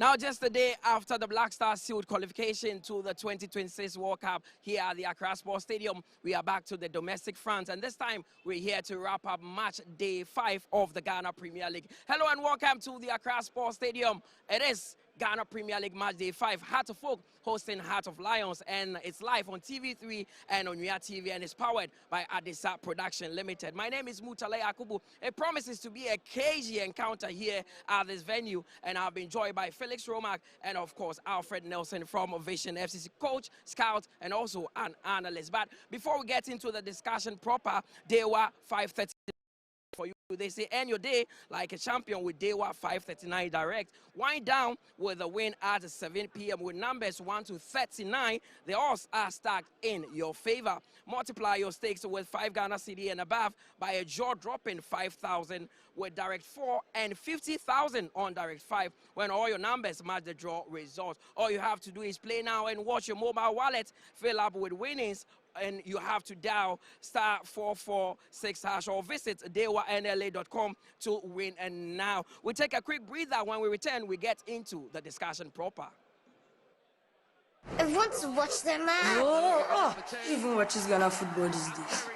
Now, just a day after the Black Stars sealed qualification to the 2026 World Cup here at the Accra Sports Stadium, we are back to the domestic front, and this time we're here to wrap up match day 5 of the Ghana Premier League. Hello and welcome to the Accra Sports Stadium. It is Ghana Premier League match day 5. Heart of Folk hosting Heart of Lions, and it's live on TV3 and on Uya TV, and it's powered by Adisa Production Limited. My name is Mutale Akubu. It promises to be a cagey encounter here at this venue, and I've been joined by Felix Romack and, of course, Alfred Nelson from Vision FCC, coach, scout, and also an analyst. But before we get into the discussion proper, Dewa 5:30. For you, they say end your day like a champion with Dewa 5:39 direct. Wind down with a win at 7 p.m. with numbers 1 to 39. The odds are stacked in your favor. Multiply your stakes with 5 Ghana cedi and above by a jaw-dropping 5,000 with direct 4 and 50,000 on direct 5 when all your numbers match the draw result. All you have to do is play now and watch your mobile wallet fill up with winnings, and you have to dial *446# or visit dewanla.com to win. And now we take a quick breather. When we return, we get into the discussion proper. I want to watch the match. Even watches Ghana football these days.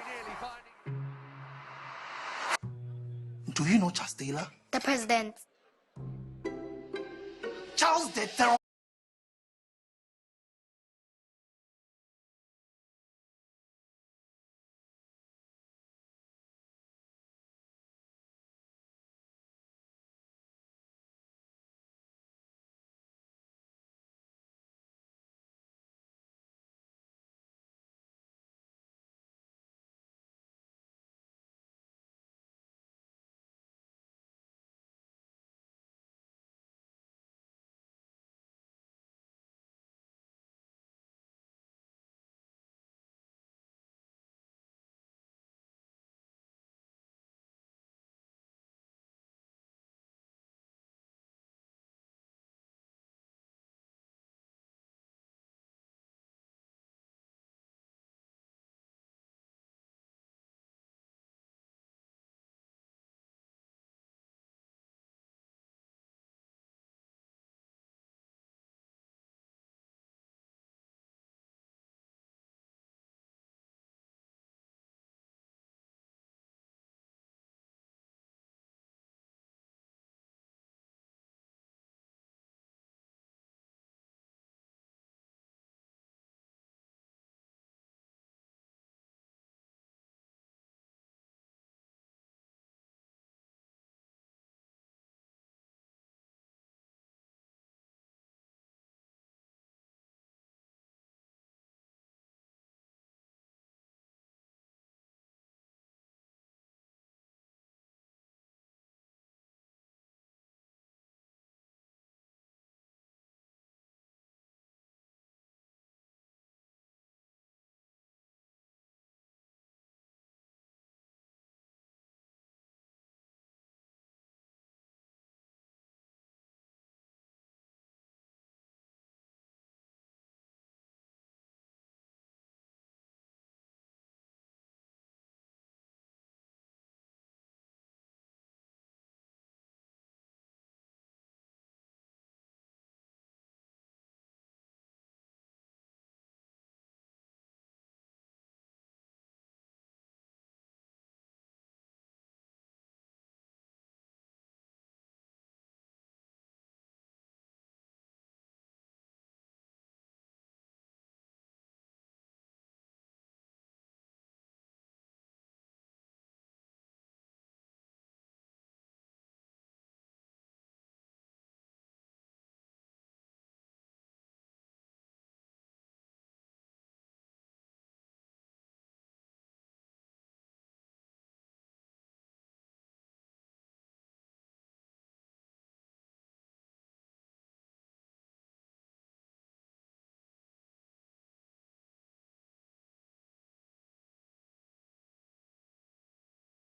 Do you know Charles Taylor? The president. Charles the Terror.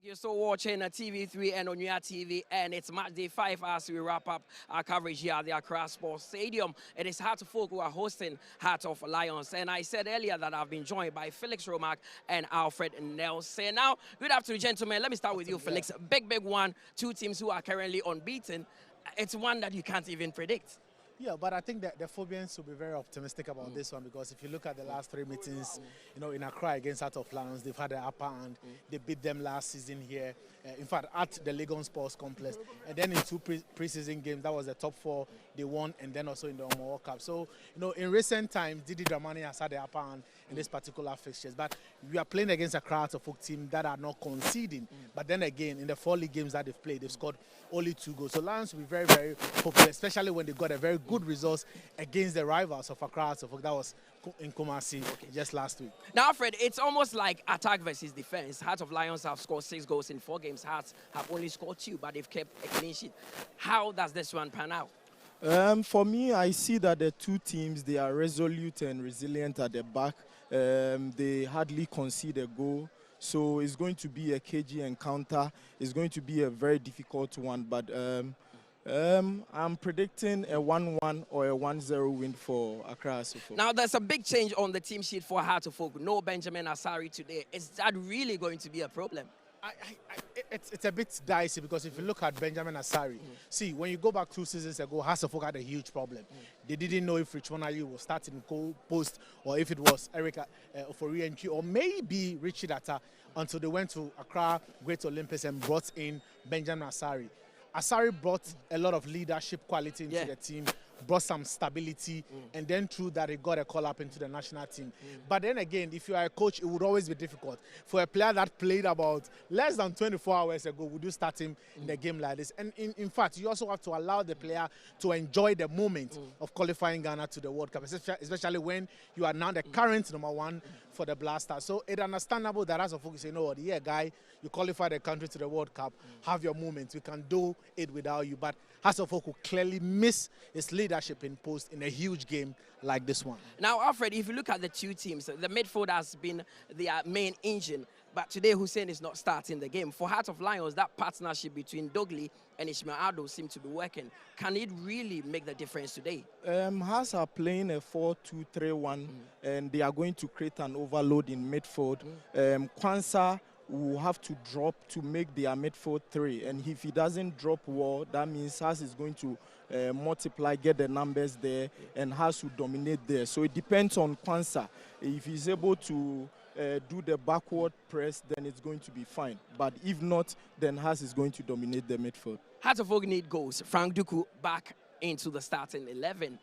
You're still watching TV3 and on Uya TV, and it's match day 5 as we wrap up our coverage here at the Accra Sports Stadium. It is Heart of Folk who are hosting Heart of Lions, and I said earlier that I've been joined by Felix Romack and Alfred Nelson. Now, good afternoon, gentlemen. Let me start with you, Felix. Big one. 2 teams who are currently unbeaten. It's one that you can't even predict. Yeah, but I think that the Phobians will be very optimistic about this one, because if you look at the last 3 meetings, in Accra against Heart of Lions, they've had the upper hand. They beat them last season here, in fact, at the Legon Sports Complex. And then in 2 preseason games, that was the top 4 they won, and then also in the World Cup. So, in recent times, Didi Dramani has had the upper hand in this particular fixtures. But we are playing against a Heart of Oak team that are not conceding. But then again, in the 4 league games that they've played, they've scored only 2 goals. So Lions will be very, very hopeful, especially when they got a very good results against the rivals of Accra. So that was in Kumasi just last week. Now, Fred, it's almost like attack versus defense. Heart of Lions have scored 6 goals in 4 games. Hearts have only scored 2, but they've kept a clean sheet. How does this one pan out? For me, I see that the 2 teams, they are resolute and resilient at the back. They hardly concede a goal. So it's going to be a cagey encounter. It's going to be a very difficult one. But I'm predicting a 1-1 or a 1-0 win for Accra Asafo. Now, there's a big change on the team sheet for Heart of Oak. No Benjamin Asari today. Is that really going to be a problem? It's a bit dicey, because if you look at Benjamin Asari, see, when you go back 2 seasons ago, Heart of Oak had a huge problem. They didn't know if Richmond Ali was starting goal post, or if it was Eric for re-entry, or maybe Richie Data, until they went to Accra Great Olympus and brought in Benjamin Asari. Asari brought a lot of leadership quality into the team, brought some stability, and then through that, he got a call-up into the national team. But then again, if you are a coach, it would always be difficult. For a player that played about less than 24 hours ago, would you start him in a game like this? And in fact, you also have to allow the player to enjoy the moment of qualifying Ghana to the World Cup, especially when you are now the current #1 for the Blasters. So it's understandable that as a focus, yeah, guy, you qualify the country to the World Cup, have your moments. We can do it without you. But Heart of Oak will clearly miss his leadership in post in a huge game like this one. Now, Alfred, if you look at the 2 teams, the midfield has been their main engine. But today, Hussein is not starting the game. For Heart of Lions, that partnership between Dogli and Ishmael Ado seems to be working. Can it really make the difference today? Hearts are playing a 4-2-3-1, and they are going to create an overload in midfield. Kwanzaa will have to drop to make their midfield 3, and if he doesn't drop well, that means Hearts is going to multiply, get the numbers there, and Hearts will dominate there. So it depends on Kwanzaa. If he's able to do the backward press, then it's going to be fine. But if not, then Hearts is going to dominate the midfield. Heart of Oak need goals. Frank Duku back into the starting 11.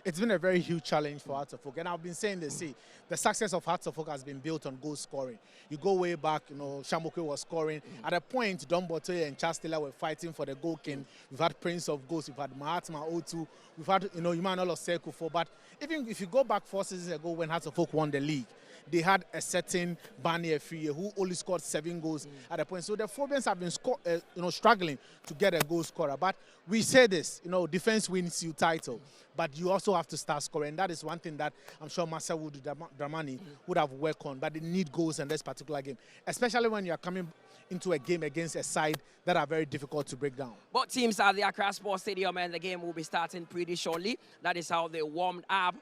It's been a very huge challenge for Heart of Oak. And I've been saying this, see, the success of Heart of Oak has been built on goal scoring. You go way back, Shamoke was scoring. At a point, Don Botoye and Charles Taylor were fighting for the goal king. We've had Prince of Goals, we've had Mahatma Otu, we've had, Emmanuel Oseko for. But even if you go back 4 seasons ago when Heart of Oak won the league, they had a certain Barney Efriye who only scored 7 goals at a point. So the Phobians have been struggling to get a goal scorer. But we say this, defense wins you title, but you also have to start scoring. That is one thing that I'm sure Massa Dramani would have worked on. But they need goals in this particular game, especially when you are coming into a game against a side that are very difficult to break down. Both teams are at the Accra Sports Stadium, and the game will be starting pretty shortly. That is how they warmed up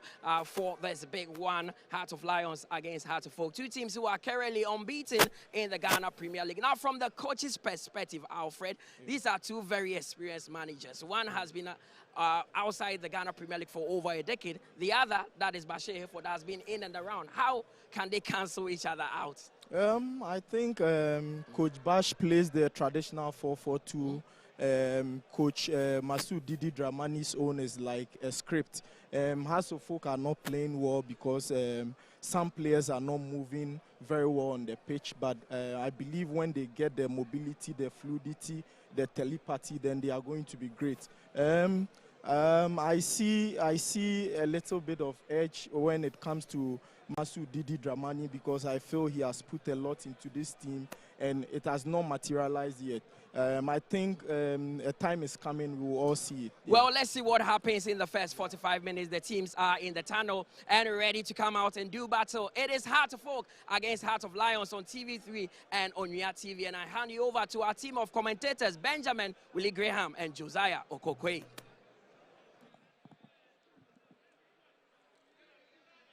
for this big one, Heart of Lions against Heart of Oak. 2 teams who are currently unbeaten in the Ghana Premier League. Now, from the coach's perspective, Alfred, these are 2 very experienced managers. One has been outside the Ghana Premier League for over a decade. The other, that is Bashir Hayford, has been in and around. How can they cancel each other out? I think Coach Bash plays the traditional 4-4-2. Coach Masoud Didi Dramani's own is like a script. Hearts of Oak are not playing well because some players are not moving very well on the pitch. But I believe when they get the mobility, the fluidity, the telepathy, then they are going to be great. I see a little bit of edge when it comes to Masoud Didi Dramani, because I feel he has put a lot into this team and it has not materialized yet. I think a time is coming, we will all see it. Well, let's see what happens in the first 45 minutes. The teams are in the tunnel and ready to come out and do battle. It is Heart of Oak against Heart of Lions on TV3 and on Nya TV. And I hand you over to our team of commentators, Benjamin Willie Graham and Josiah Okokwe.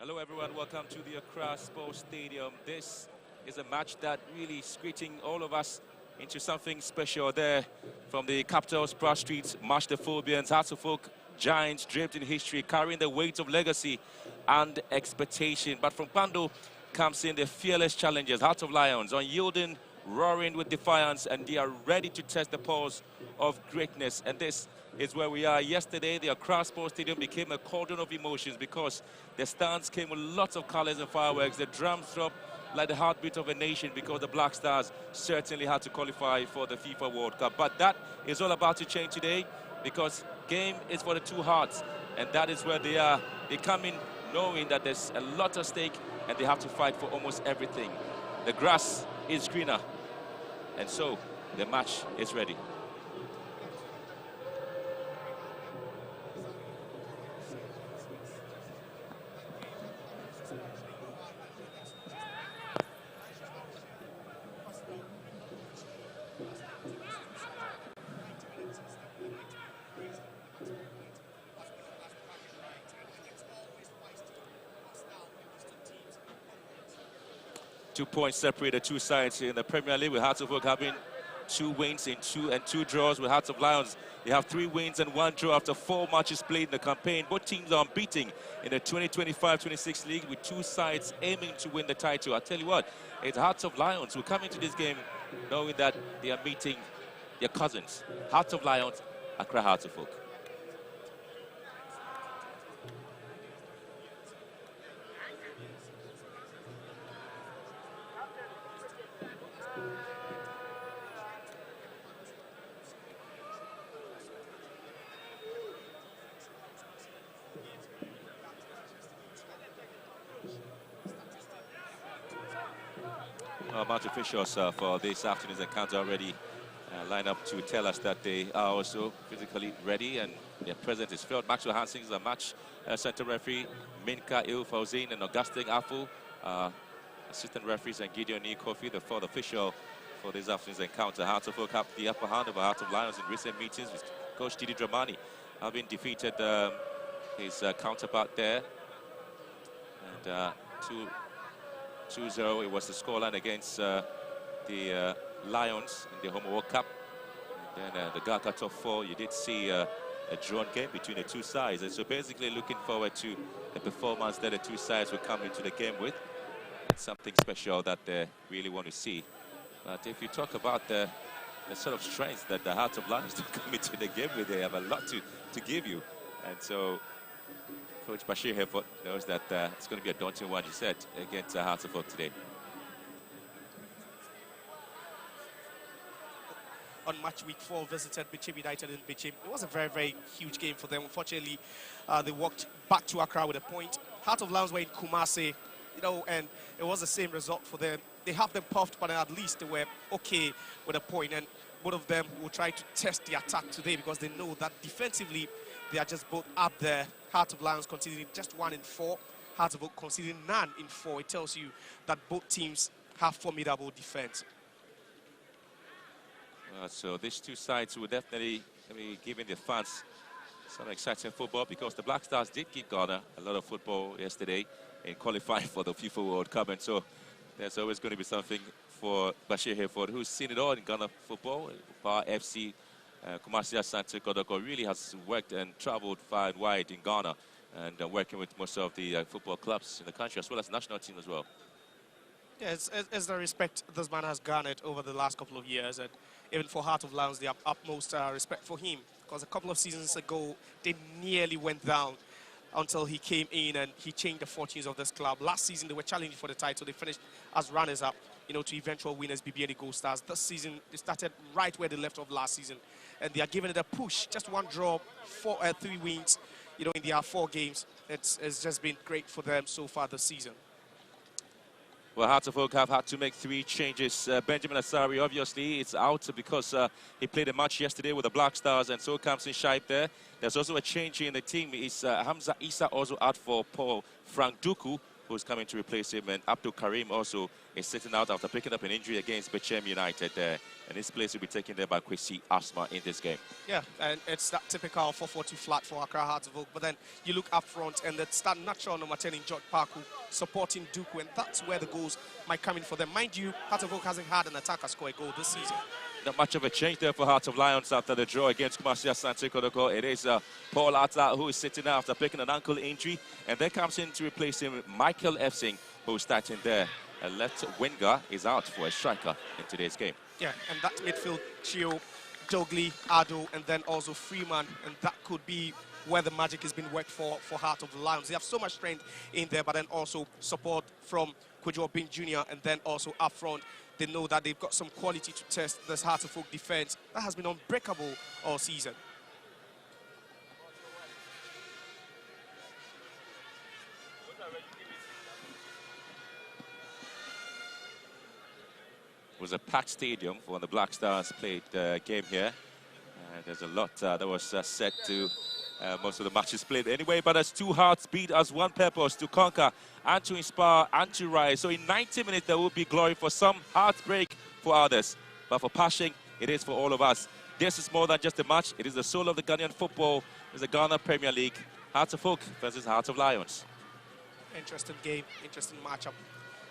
Hello everyone, welcome to the Accra Sports Stadium. This is a match that really is greeting all of us into something special there from the capital's Broad Street. Match the Phobians, Hearts of Oak giants draped in history, carrying the weight of legacy and expectation. But from Pando comes in the fearless challengers, Heart of Lions, unyielding, roaring with defiance, and they are ready to test the pulse of greatness. And this is where we are. Yesterday, the Accra Sports Stadium became a cauldron of emotions because the stands came with lots of colors and fireworks. The drums throbbed like the heartbeat of a nation because the Black Stars certainly had to qualify for the FIFA World Cup. But that is all about to change today because game is for the two hearts, and that is where they are. They come in knowing that there's a lot at stake and they have to fight for almost everything. The grass is greener, and so the match is ready. Two points separate the two sides in the Premier League, with Hearts of Oak having 2 wins in 2 draws. With Hearts of Lions, they have 3 wins and 1 draw after 4 matches played in the campaign. Both teams are unbeaten in the 2025-26 league, with 2 sides aiming to win the title. I tell you what, it's Hearts of Lions who come into this game knowing that they are meeting their cousins. Hearts of Lions, Accra Hearts of Oak. Match officials for this afternoon's encounter already lined up to tell us that they are also physically ready and their presence is felt. Maxwell Hansing is the match center referee, Minka Il Fauzin and Augustine Afu, assistant referees, and Gideon E. Kofi, the 4th official for this afternoon's encounter. Hearts of Oak have the upper hand over Hearts of Lions in recent meetings, with Coach Didi Dramani having defeated his counterpart there. And 2-0, it was the scoreline against the Lions in the Homo World Cup. And then the Gaka top 4, you did see a drawn game between the two sides. And so basically looking forward to the performance that the two sides will come into the game with. It's something special that they really want to see. But if you talk about the sort of strength that the Hearts of Lions to come into the game with, they have a lot to give you. And so Coach Bashir Hereford knows that it's going to be a daunting one, he said, against Hearts of Oak today. On match week 4, visited Bichim United in Bichim. It was a very, very huge game for them. Unfortunately, they walked back to Accra with a point. Heart of Lions were in Kumasi, you know, and it was the same result for them. They have them puffed, but at least they were okay with a point. And both of them will try to test the attack today because they know that defensively they are just both up there. Heart of Lions conceding just 1 in 4. Heart of Oak conceding none in 4. It tells you that both teams have formidable defense. So these two sides will definitely be giving the fans some exciting football, because the Black Stars did give Ghana a lot of football yesterday in qualifying for the FIFA World Cup. And so there's always going to be something for Bashir Hereford, who's seen it all in Ghana football. Power FC, Kumasi Asante Kodoko really has worked and traveled far and wide in Ghana, and working with most of the football clubs in the country, as well as the national team as well. Yeah, it's the respect this man has garnered over the last couple of years, and even for Heart of Lions, they have utmost respect for him, because a couple of seasons ago, they nearly went down until he came in and he changed the fortunes of this club. Last season, they were challenging for the title. They finished as runners-up, you know, to eventual winners, BBN Gold Stars. This season, they started right where they left off last season, and they are giving it a push. Just 1 draw, 3 wins, you know, in their 4 games. It's just been great for them so far this season. Well, Hearts of Oak have had to make 3 changes. Benjamin Asari, obviously, is out because he played a match yesterday with the Black Stars, and so comes in Shaib there. There's also a change in the team. Is Hamza Issa also out for Paul Frank Duku, who's coming to replace him, and Abdul Karim also is sitting out after picking up an injury against Bichim United there. And his place will be taken there by Kwesi Asma in this game. Yeah, and it's that typical 4-4-2 flat for Accra Hearts of Oak. But then you look up front, and it's that natural number 10 in George Parku supporting Duku, and that's where the goals might come in for them. Mind you, Hearts of Oak hasn't had an attacker score a goal this season. Not much of a change there for Heart of Lions after the draw against Kumasi Asante Kotoko. It is Paul Atta who is sitting there after picking an ankle injury. And then comes in to replace him Michael Efsing, who's starting there. A left winger is out for a striker in today's game. Yeah, and that midfield trio, Dogley, Ado, and then also Freeman, and that could be where the magic has been worked for Heart of the Lions. They have so much strength in there, but then also support from Kwadwo Bin Jr., and then also up front, they know that they've got some quality to test this Heart of Oak defense that has been unbreakable all season. It was a packed stadium for when the Black Stars played the game here. There's a lot that was set to most of the matches played anyway, but as two hearts beat as one purpose to conquer and to inspire and to rise. So in 90 minutes, there will be glory for some, heartbreak for others. But for Pashing, it is for all of us. This is more than just a match. It is the soul of the Ghanaian football. It's the Ghana Premier League. Heart of Oak versus Heart of Lions. Interesting game, interesting matchup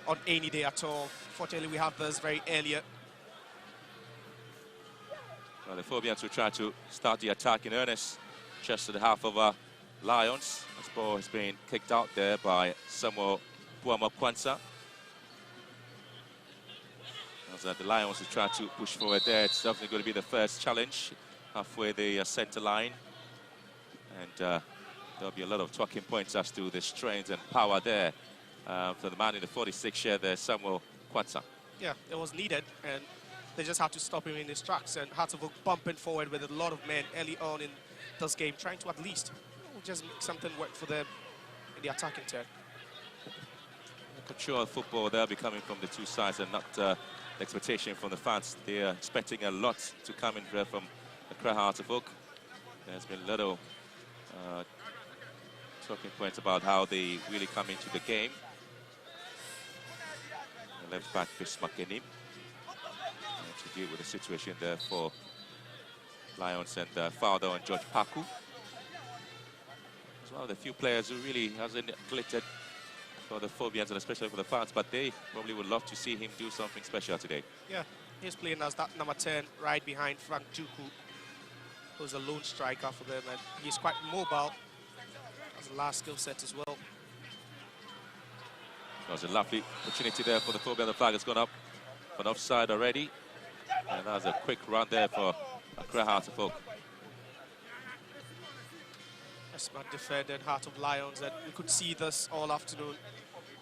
on any day at all. Fortunately, we have this very earlier. Well, the Phobians will try to start the attack in earnest. Just to the half of Lions. This ball has been kicked out there by Samuel Puama Kwanza. As the Lions will try to push forward there. It's definitely going to be the first challenge halfway the center line. And there'll be a lot of talking points as to the strength and power there for the man in the 46 share there, Samuel Kwanza. Yeah, it was needed, and they just had to stop him in his tracks. And Heart of Oak bumping forward with a lot of men early on in this game, trying to at least just make something work for them in the attacking turn. The control of football there be coming from the two sides and not the expectation from the fans. They are expecting a lot to come in there from Accra Heart of Oak. There's been little talking points about how they really come into the game. The left back, Chris McKinney, to deal with the situation there for Lions and Fowler and George Paku. As one of the few players who really hasn't glittered for the Phobians and especially for the fans, but they probably would love to see him do something special today. Yeah, he's playing as that number 10 right behind Frank Juku, who's a lone striker for them, and he's quite mobile, has a large skill set as well. That was a lovely opportunity there for the Phobians. The flag has gone up for an offside already, and that was a quick run there for Accra Heart of Oak. A smart defended Heart of Lions, and we could see this all afternoon.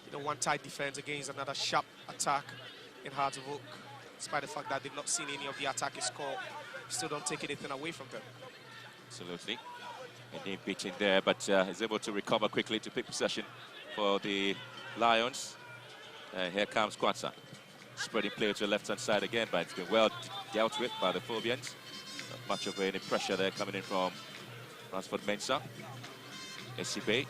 You know, one tight defense against another sharp attack in Heart of Oak. Despite the fact that they've not seen any of the attackers score, still don't take anything away from them. Absolutely. A name beating there, but is able to recover quickly to pick possession for the Lions. Here comes Kwanza. Spreading play to the left-hand side again, but it's been well dealt with by the Phobians. Not much of any pressure there coming in from Ransford Mensah. SCB.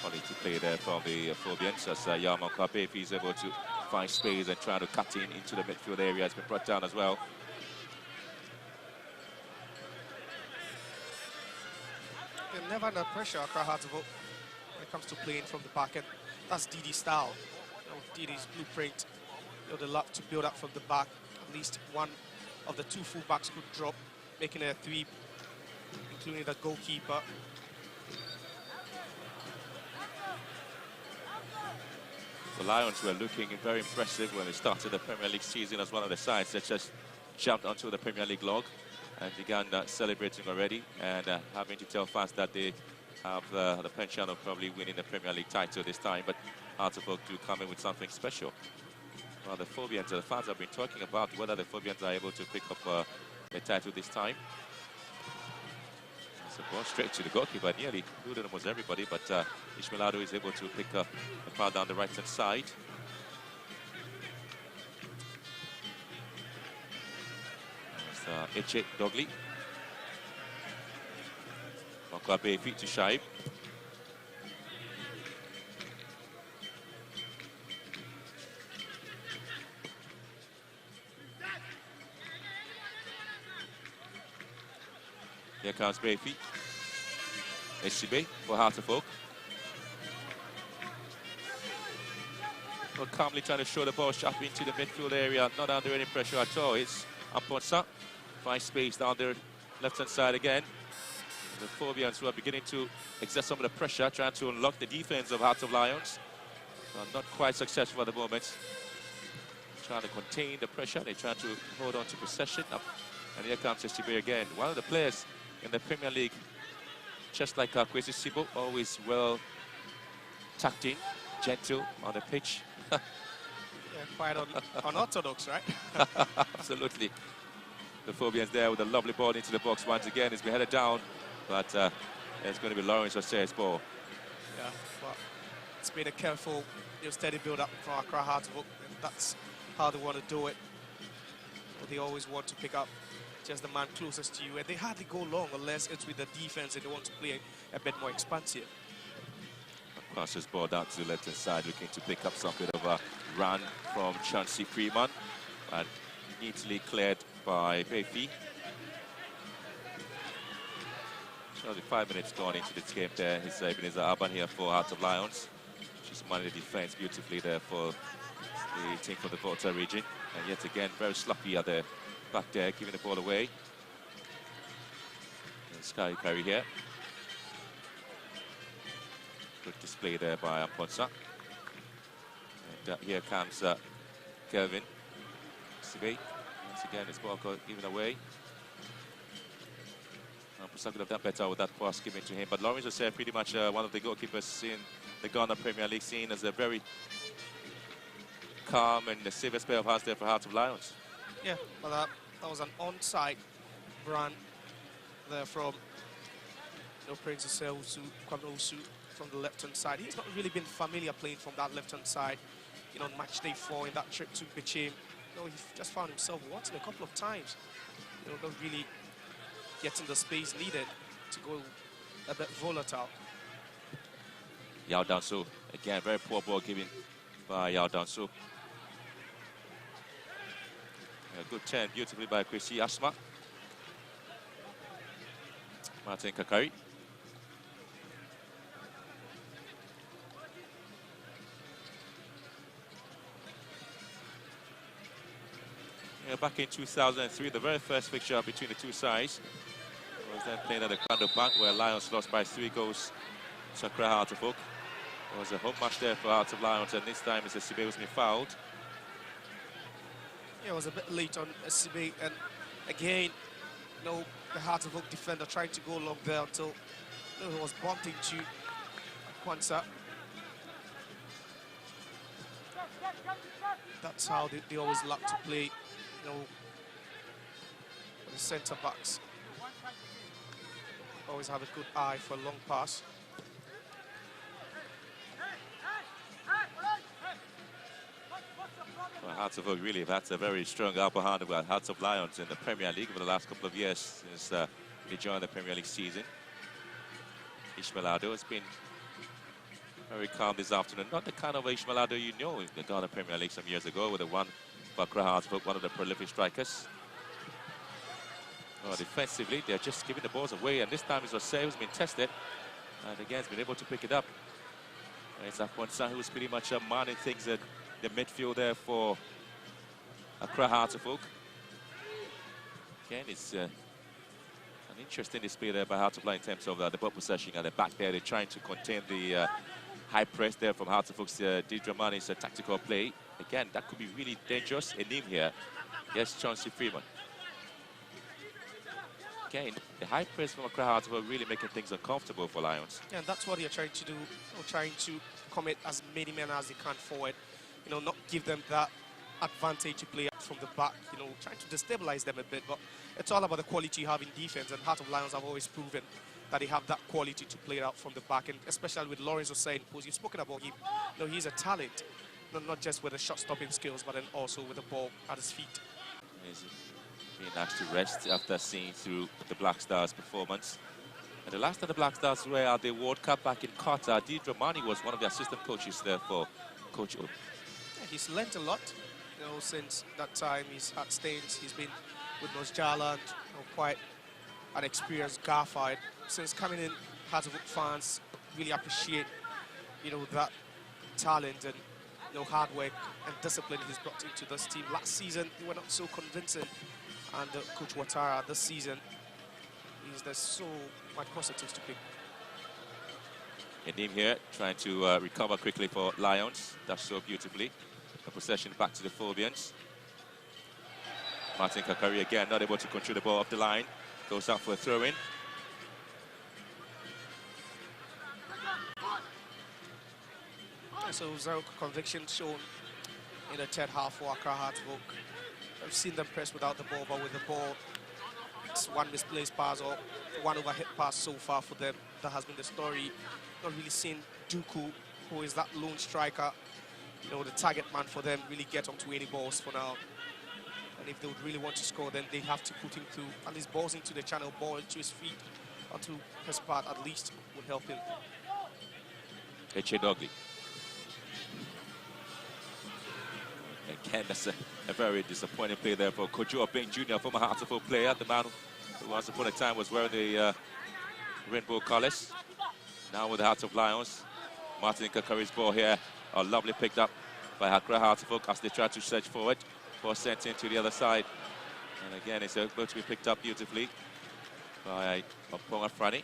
Quality play there from the Phobians as Yarman Kwape, if he's able to find space and try to cut in into the midfield area, has been brought down as well. They're never under pressure, Accra Heart of Oak, when it comes to playing from the back end. That's Didi's style. You know, Didi's blueprint. You know, they love to build up from the back. At least one of the two fullbacks could drop, making it a 3, including the goalkeeper. The Lions were looking very impressive when they started the Premier League season as one of the sides that just jumped onto the Premier League log and began celebrating already, and having to tell fans that they have the penchant of probably winning the Premier League title this time, but Heart of Oak do come in with something special. Well, the Phobians, the fans have been talking about whether the Phobians are able to pick up the title this time. It's a ball straight to the goalkeeper, nearly included almost everybody, but Ishmael Ado is able to pick up the foul down the right-hand side. Eche Dogley. Makwabe feet to Shaib. Here comes Bayfeet. SCB for Heart of Oak. Well, calmly trying to show the ball sharp into the midfield area, not under any pressure at all. It's Amponsah. Finds space down there, left-hand side again. The Phobians who are beginning to exert some of the pressure, trying to unlock the defense of Hearts of Lions. Not quite successful at the moment. Trying to contain the pressure. They're trying to hold on to possession. And here comes Sibe again. One of the players in the Premier League, just like Kwesi Sibo, always well tucked in, gentle on the pitch. Yeah, quite unorthodox, right? Absolutely. The Phobians there with a lovely ball into the box once again. It's been headed down, but it's going to be Lawrence Osei's ball. Yeah, but it's been a careful, steady build-up from Accra Hearts of Oak. That's how they want to do it. But they always want to pick up just the man closest to you, and they hardly go long unless it's with the defense and they want to play a bit more expansive. Passes ball down to the left-hand side, looking to pick up some bit of a run from Chauncey Freeman, but neatly cleared by Bayfi. So the 5 minutes gone into this game there. It's Ebenezer Aban here for Hearts of Lions. She's managed the defense beautifully there for the team from the Volta region. And yet again, very sloppy at the back there, giving the ball away. And Sky Curry here. Good display there by Amponsah. And here comes Kelvin Sibe. Once again, it's ball given away. Amponsah could have done better with that pass given to him. But Lawrence Osei, pretty much one of the goalkeepers in the Ghana Premier League, seen as a very calm and the safest pair of hands there for Hearts of Lions. Yeah, but that was an onside run there from Prince Osei Kwame from the left-hand side. He's not really been familiar playing from that left-hand side. On match day 4 in that trip to Bichim. He just found himself wanting a couple of times. Not really getting the space needed to go a bit volatile. Yao Danso, again, very poor ball given by Yao Danso. A good turn, beautifully by Kwesi Asma. Martin Kakari. Back in 2003, the very first fixture between the two sides was then played at the Crandall Bank, where Lions lost by 3 goals to Accra Hearts of Oak. It was a home match there for Hearts of Lions, and this time Mr. Sibe was being fouled. Yeah, it was a bit late on Sibe, and again, the Hearts of Oak defender trying to go along there until he was bumped into Kwanzaa. That's how they always like to play. The centre backs always have a good eye for a long pass. Well, Hearts of Oak really have had a very strong upper hand about Hearts of Lions in the Premier League over the last couple of years since they joined the Premier League season. Ishmael Ado has been very calm this afternoon. Not the kind of Ishmael Ado you know in the Ghana Premier League some years ago, with the one for Accra Hearts of Oak, one of the prolific strikers. Well, defensively, they're just giving the balls away, and this time it's Osei who's been tested, and again has been able to pick it up. And it's Amponsah who's pretty much manning things at the midfield there for Accra Hearts of Oak. Again, it's an interesting display there by Hearts of Lions in terms of the ball possession at the back there. They're trying to contain the high press there from Hearts of Oak's Deidre Mani's tactical play. Again, that could be really dangerous. A name here. Yes, Chauncey Freeman. Again, the high press from Accra Hearts of Oak really making things uncomfortable for Lions. Yeah, and that's what they're trying to do. Trying to commit as many men as they can forward. Not give them that advantage to play from the back. Trying to destabilize them a bit. But it's all about the quality you have in defense. And Hearts of Lions have always proven that they have that quality to play out from the back. And especially with Lawrence Osei in post, you've spoken about him. He's a talent. Not just with the shot-stopping skills, but then also with the ball at his feet. He's being asked to rest after seeing through the Black Stars' performance. And the last time the Black Stars were at the World Cup back in Qatar, Deidre Mani was one of the assistant coaches there for Coach O. Yeah, he's learnt a lot, since that time. He's had stints. He's been with Nosjala and quite an experienced gaffer. Since coming in, Hearts of Oak fans really appreciate, that talent, and hard work and discipline he's brought into this team. Last season, they were not so convincing. And Coach Ouattara this season, there's so much positives to pick. Nadim here trying to recover quickly for Lions. That's so beautifully. The possession back to the Phobians. Martin Kakari again not able to control the ball up the line. Goes out for a throw-in. So zero conviction shown in the third half for Accra Hearts of Oak. I've seen them press without the ball, but with the ball, it's one misplaced pass or one overhead pass so far for them. That has been the story. Not really seen Duku, who is that lone striker, the target man for them, really get onto any balls for now. And if they would really want to score, then they have to put him through at least balls into the channel, ball to his feet, or to his part at least would help him. Eche Dogley. Again, that's a very disappointing play there for Kojo Obeng Jr., former Hearts of Oak player, the man who once upon a time was wearing the rainbow colours. Now with the Hearts of Lions. Martin Kakari's ball here, lovely picked up by Accra Hearts of Oak as they try to search forward. Ball sent into the other side. And again, it's able to be picked up beautifully by Oponga Frani.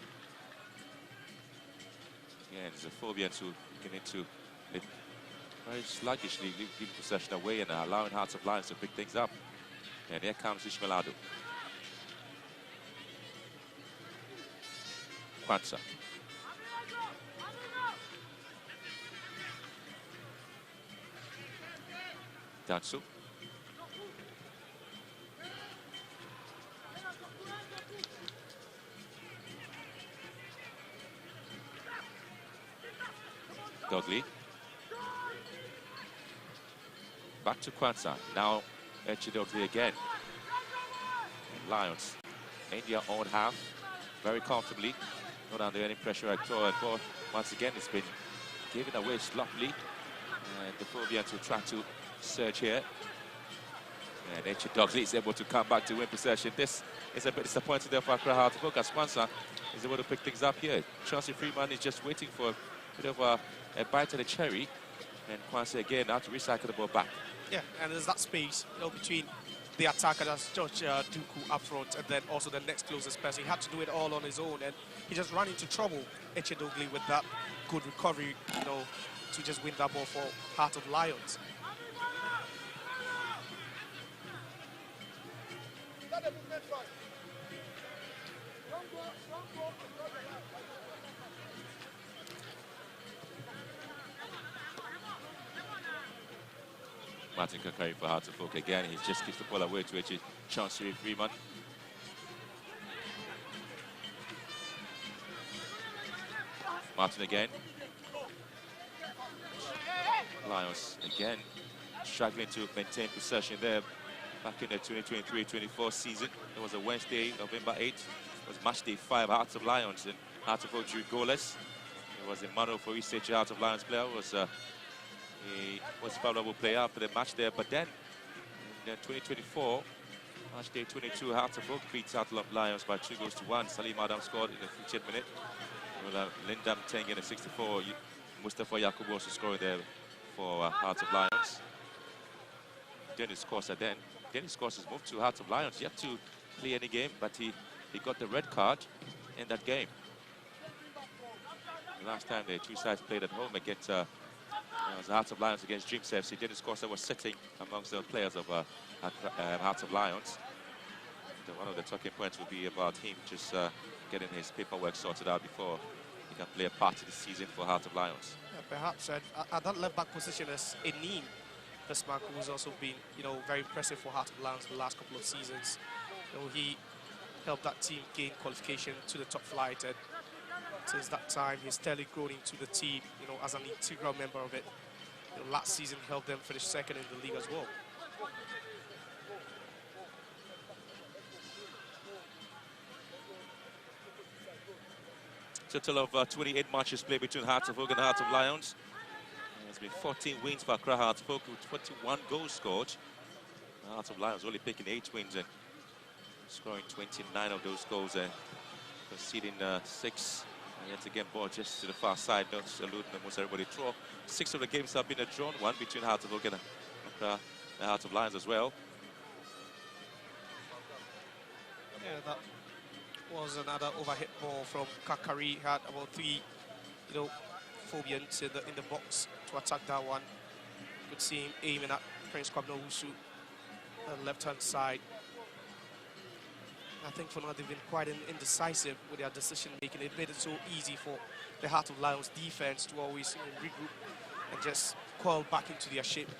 Again, it's the Phobians who begin to very sluggishly leave possession away and allowing Hearts of Lions to pick things up. And here comes Ishmael Ado. Kwanzaa. Dansu. Dogley. Back to Kwanzaa. Now Eche Dogley again. Lions in their own half, very comfortably, not under any pressure at all. And ball once again it's been given away sloppily. And the Phobians will try to surge here. And Eche Dogley is able to come back to win possession. This is a bit disappointing there for Accra Hearts of Oak as Kwanzaa is able to pick things up here. Chelsea Freeman is just waiting for a bit of a bite of the cherry. And Kwanzaa again now to recycle the ball back. Yeah, and there's that space between the attacker, that's George Duku up front, and then also the next closest person. He had to do it all on his own, and he just ran into trouble, Eche Dogley, with that good recovery, to just win that ball for Heart of Lions. Martin Kakari for Hearts of Oak again. He just gives the ball away to Eche Chancery Freeman. Martin again. Lions again struggling to maintain possession there. Back in the 2023-24 season, it was a Wednesday, November 8th. It was match day 5, Hearts of Lions, and Hearts of Oak drew goalless. It was Emmanuel Forise, Hearts of Lions player, he was a valuable player for the match there, but then in 2024, match day 22, Hearts of Oak beats Hearts of Lions by 2-1. Salim Adam scored in the 50th minute. Lindam Teng in the 64. Mustafa Yakubu also scoring there for Hearts of Lions. Dennis Corsa then. Dennis Corsa has moved to Hearts of Lions. Yet to play any game, but he got the red card in that game. The last time the two sides played at home against it was the Hearts of Lions against Dreams FC. Dennis Corsa was sitting amongst the players of Hearts of Lions. One of the talking points will be about him just getting his paperwork sorted out before he can play a part of the season for Hearts of Lions. Yeah, perhaps at that left-back position as Enim, this man who's also been, very impressive for Hearts of Lions the last couple of seasons. He helped that team gain qualification to the top flight, and since that time, he's steadily grown into the team, as an integral member of it. Last season helped them finish second in the league as well. Total of 28 matches played between Hearts of Oak and Hearts of Lions. There's been 14 wins for Accra Hearts of Oak with 21 goals scored. Hearts of Lions only picking 8 wins and scoring 29 of those goals and conceding 6 And yet again, ball just to the far side, not eluding almost everybody draw. 6 of the games have been a drawn one between Heart of Oak and the Heart of Lions as well. Yeah, that was another overhit ball from Kakari. He had about 3, Phobians in the box to attack that one. You could see him aiming at Prince Kwabena Owusu, the left-hand side. I think for now they've been quite indecisive with their decision making. It made it so easy for the Heart of Lions defense to always regroup and just coil back into their shape,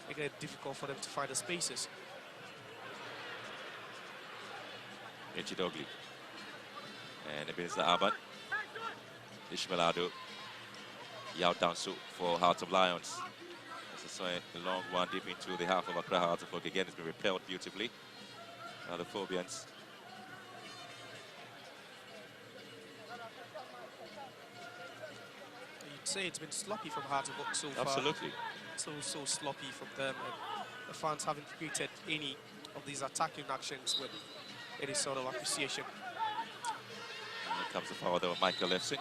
making it difficult for them to find the spaces. Echidogli. And Ebenezer Aban. Ishmael Ado. Yao Dansu for Heart of Lions. As I saw a long one deep into the half of Accra Heart of Oak. Again, it's been repelled beautifully. Now the Phobians. You'd say it's been sloppy from Heart of Oak so far. Absolutely. So sloppy from them. And the fans haven't created any of these attacking actions with any sort of appreciation. And here comes the foul there with Michael Lefsing.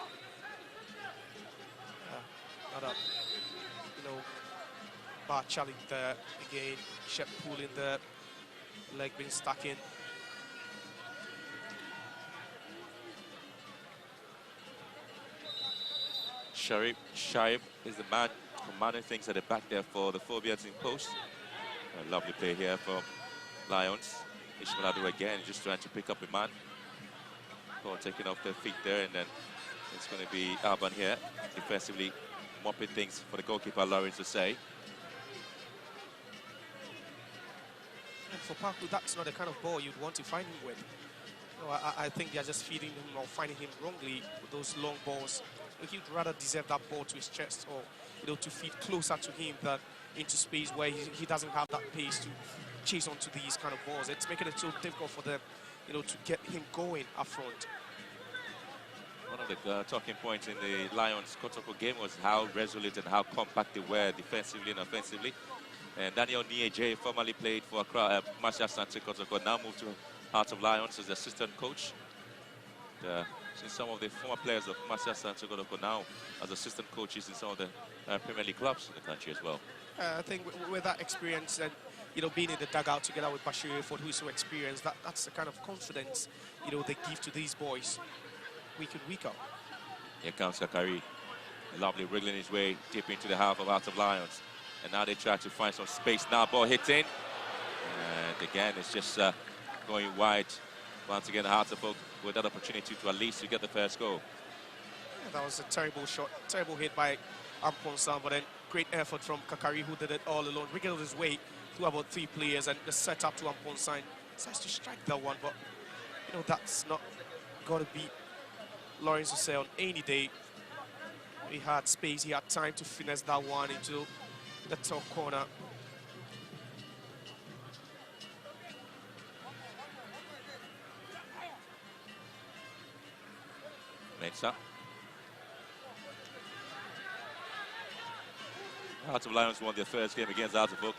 Another, bar challenge there again. Shep pulling the leg being stuck in. Shaib is the man commanding things at the back there for the Phobians in post. A lovely play here from Lions. Ishmael Ado again, just trying to pick up a man. Ball taking off their feet there, and then it's going to be Alban here, defensively mopping things for the goalkeeper, Lawrence to say. And for Paku, that's not the kind of ball you'd want to find him with. I think they're just feeding him or finding him wrongly with those long balls. He'd rather deserve that ball to his chest, or to feed closer to him than into space where he doesn't have that pace to chase onto these kind of balls. It's making it so difficult for them, to get him going up front. One of the talking points in the Lions Kotoko game was how resolute and how compact they were defensively and offensively. And Daniel Nieje formerly played for Accra, Marcia Sante Kotoko, now moved to Heart of Lions as the assistant coach. Since some of the former players of Marcia Sante Kotoko now as assistant coaches in some of the Premier League clubs in the country as well. I think with that experience and being in the dugout together with Bashir Ford, who is so experienced, that's the kind of confidence they give to these boys week in, week out. Here comes Kakari, lovely wriggling his way deep into the half of Heart of Lions. And now they try to find some space. Now ball hitting. And again, it's just going wide. Once again, Heart of Oak with that opportunity to at least get the first goal. Yeah, that was a terrible shot, terrible hit by Ampon Sam, but then great effort from Kakari, who did it all alone. Wriggled his way through about 3 players and just set up to Ampon Sam. Decides to strike that one, but that's not going to beat Lawrence Osei on any day. He had space, he had time to finesse that one into the top corner. Mensah. Heart of Lions won their first game against Heart of Oak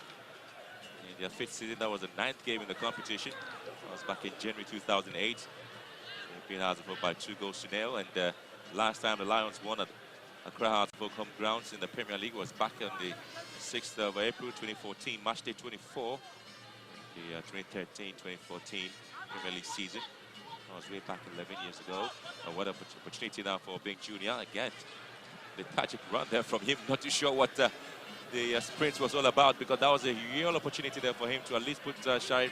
in their 5th season. That was the 9th game in the competition. That was back in January 2008. They beat Heart of Oak by 2 goals to 0. And last time the Lions won at Accra Heart of Oak home grounds in the Premier League was back on the 6th of April 2014, match day 24, the 2013-2014 Premier League season. That was way back 11 years ago. And what an opportunity now for Bing Jr. Again, the tragic run there from him. Not too sure what the sprint was all about, because that was a real opportunity there for him to at least put Shaib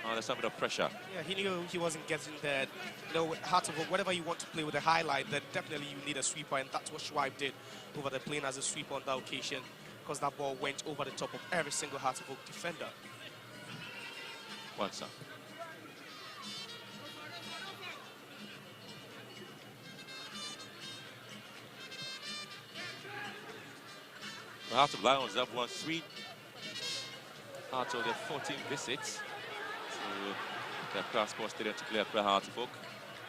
under some bit of pressure. Yeah, he knew he wasn't getting there. Heart of Oak, whatever you want to play with a highlight, then definitely you need a sweeper, and that's what Schweib did over the playing as a sweeper on that occasion, because that ball went over the top of every single Heart of Oak defender. Once up. The Heart of Lions have won 3 out of their 14 visits to the Accra Sports Stadium to play Accra Heart of Oak.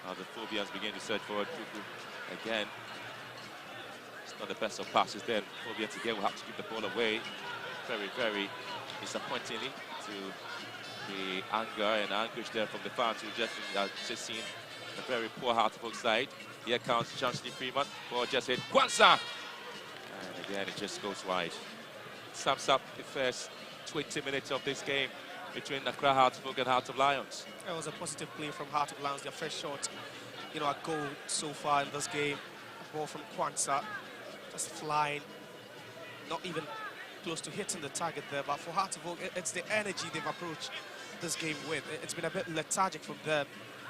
As the Phobians begin to search for a Tuku again. It's not the best of passes there. Phobians again will have to keep the ball away. Very, very disappointingly to the anger and anguish there from the fans who just seen a very poor Heart of Oak side. Here comes Chancellor Freeman. Ball just hit Kwanzaa. And again, it just goes wide. Sums up the first 20 minutes of this game between Accra Hearts of Oak and Hearts of Lions. It was a positive play from Heart of Lions. Their first shot, you know, a goal so far in this game. A ball from Kwanzaa, just flying, not even close to hitting the target there. But for Heart of Oak, it's the energy they've approached this game with. It's been a bit lethargic from them.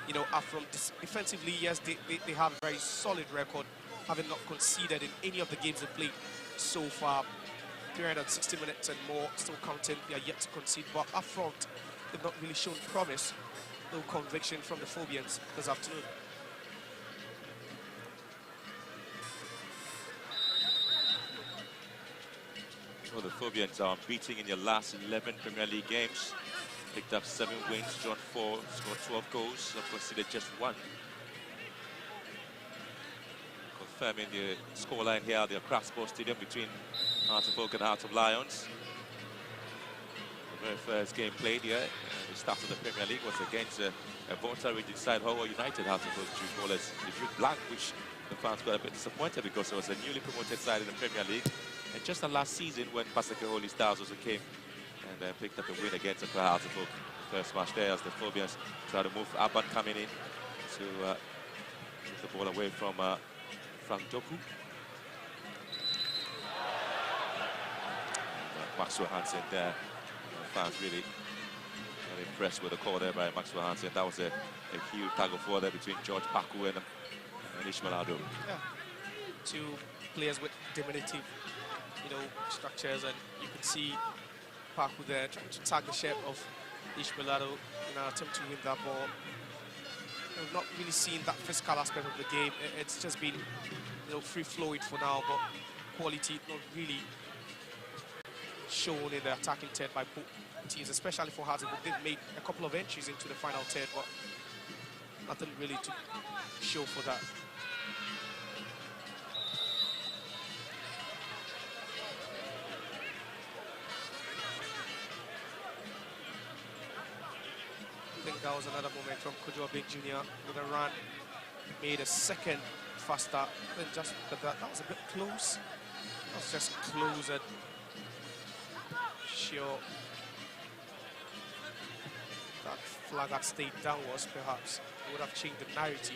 You know, from defensively, yes, they have a very solid record, having not conceded in any of the games they played so far. 360 minutes and more, still counting. They are yet to concede, but up front, they've not really shown promise. No conviction from the Phobians this afternoon. Well, the Phobians are beating in their last 11 Premier League games. Picked up 7 wins, drawn 4, scored 12 goals, have conceded just 1. Confirming the scoreline here at the Accra Sports Stadium between Hearts of Oak and Hearts of Lions. The very first game played here, the start of the Premier League, was against a Volta region side, Howard United. Hearts of Oak drew goalless. They drew blank, which the fans got a bit disappointed because it was a newly promoted side in the Premier League. And just the last season when Paseke Holy Stars also came and picked up a win against Accra Hearts of Oak. The first match there as the Phobians try to move Aban coming in to take the ball away from Frank Doku. Maxwell Hansen there. Fans really impressed with the call there by Maxwell Hansen. That was a huge tag of war there between George Paku and Ishmael Ado. Yeah, 2 players with diminutive, you know, structures, and you can see Paku there trying to tag the shape of Ishmael Ado in an attempt to win that ball. We've not really seen that physical aspect of the game. It's just been, you know, free-flowing for now, but quality not really shown in the attacking third by both teams, especially for Hearts. They've made a couple of entries into the final third, but nothing really to show for that. I think that was another moment from Kojo Abeng Jr. with a run, made a second faster than just that. That was a bit close. That was just close and sure that flag had stayed downwards, perhaps it would have changed the narrative.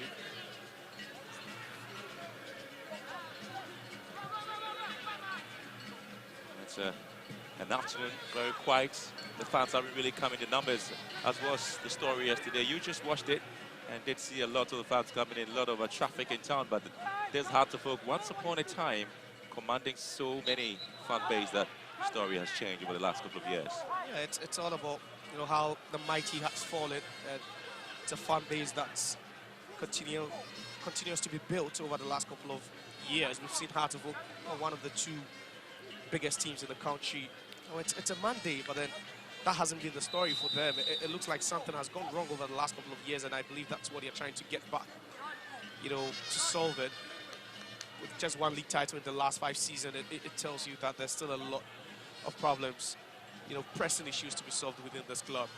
It's an afternoon, very quiet. The fans aren't really coming in numbers, as was the story yesterday. You just watched it and did see a lot of the fans coming in, a lot of traffic in town, but there's Hearts of Oak once upon a time commanding so many fan base that story has changed over the last couple of years. Yeah, it's all about, you know, how the mighty has fallen, and it's a fan base that's continues to be built over the last couple of years. We've seen Hearts of Oak, one of the 2 biggest teams in the country. Oh, it's a Monday, but then that hasn't been the story for them. It looks like something has gone wrong over the last couple of years, and I believe that's what they're trying to get back, you know, to solve it. With just 1 league title in the last 5 seasons, it tells you that there's still a lot of problems, you know, pressing issues to be solved within this club.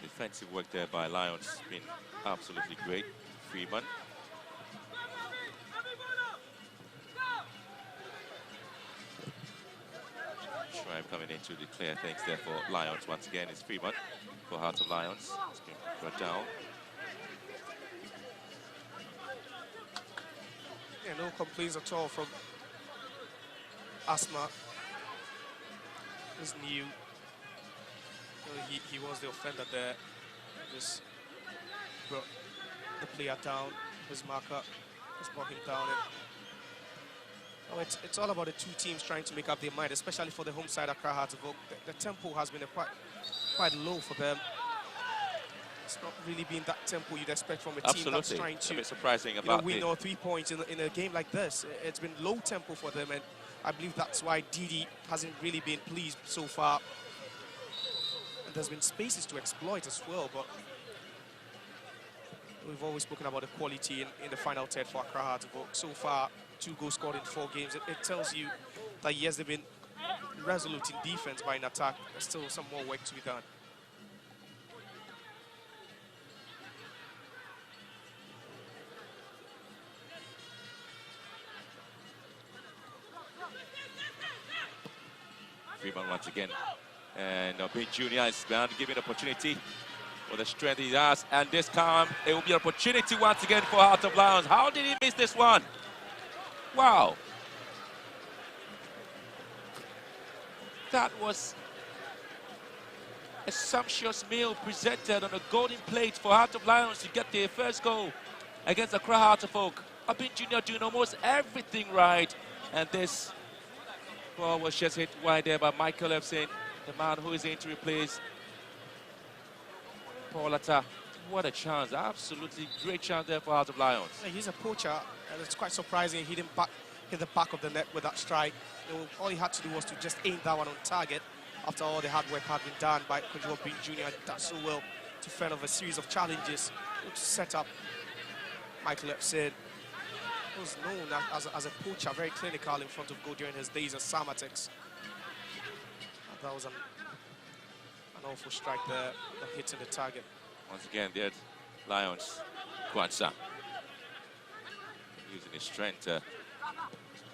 Defensive work there by Lions has been absolutely great. Freeman. Schreib coming in to declare things there for Lions once again. It's Freeman for Hearts of Lions. It's been brought down. Yeah, no complaints at all from Asma. He's new. He was the offender there. Just brought the player down. His marker just brought him down. And, it's all about the 2 teams trying to make up their mind, especially for the home side Accra Hearts of Oak. The tempo has been quite low for them. It's not really been that tempo you'd expect from a team that's trying to, a bit surprising about win or 3 points in a game like this. It's been low tempo for them, and I believe that's why Didi hasn't really been pleased so far. There's been spaces to exploit as well, but we've always spoken about the quality in the final third for Accra Hearts of Oak. So far, 2 goals scored in 4 games. It tells you that yes, they've been resolute in defense, but in attack, there's still some more work to be done. Rebound once again. And Bin Jr. is bound to give an opportunity for the strength he has. And this time, it will be an opportunity once again for Heart of Lions. How did he miss this one? Wow. That was a sumptuous meal presented on a golden plate for Heart of Lions to get their first goal against the Accra Heart of Oak. Bin Jr. doing almost everything right. And this ball was just hit wide there by Michael Epson, the man who is in to replace Paul Atta. What a chance. Absolutely great chance there for Heart of Lions. Yeah, he's a poacher, and it's quite surprising he didn't hit the back of the net with that strike. All he had to do was to just aim that one on target after all the hard work had been done by Kojo Bin Jr. He did so well to fend off a series of challenges to set up Michael Epson. He was known as a poacher, very clinical in front of goal during his days at Samatex. That was an awful strike there, not hitting the target. Once again, there's Lions. Kwanzaa using his strength to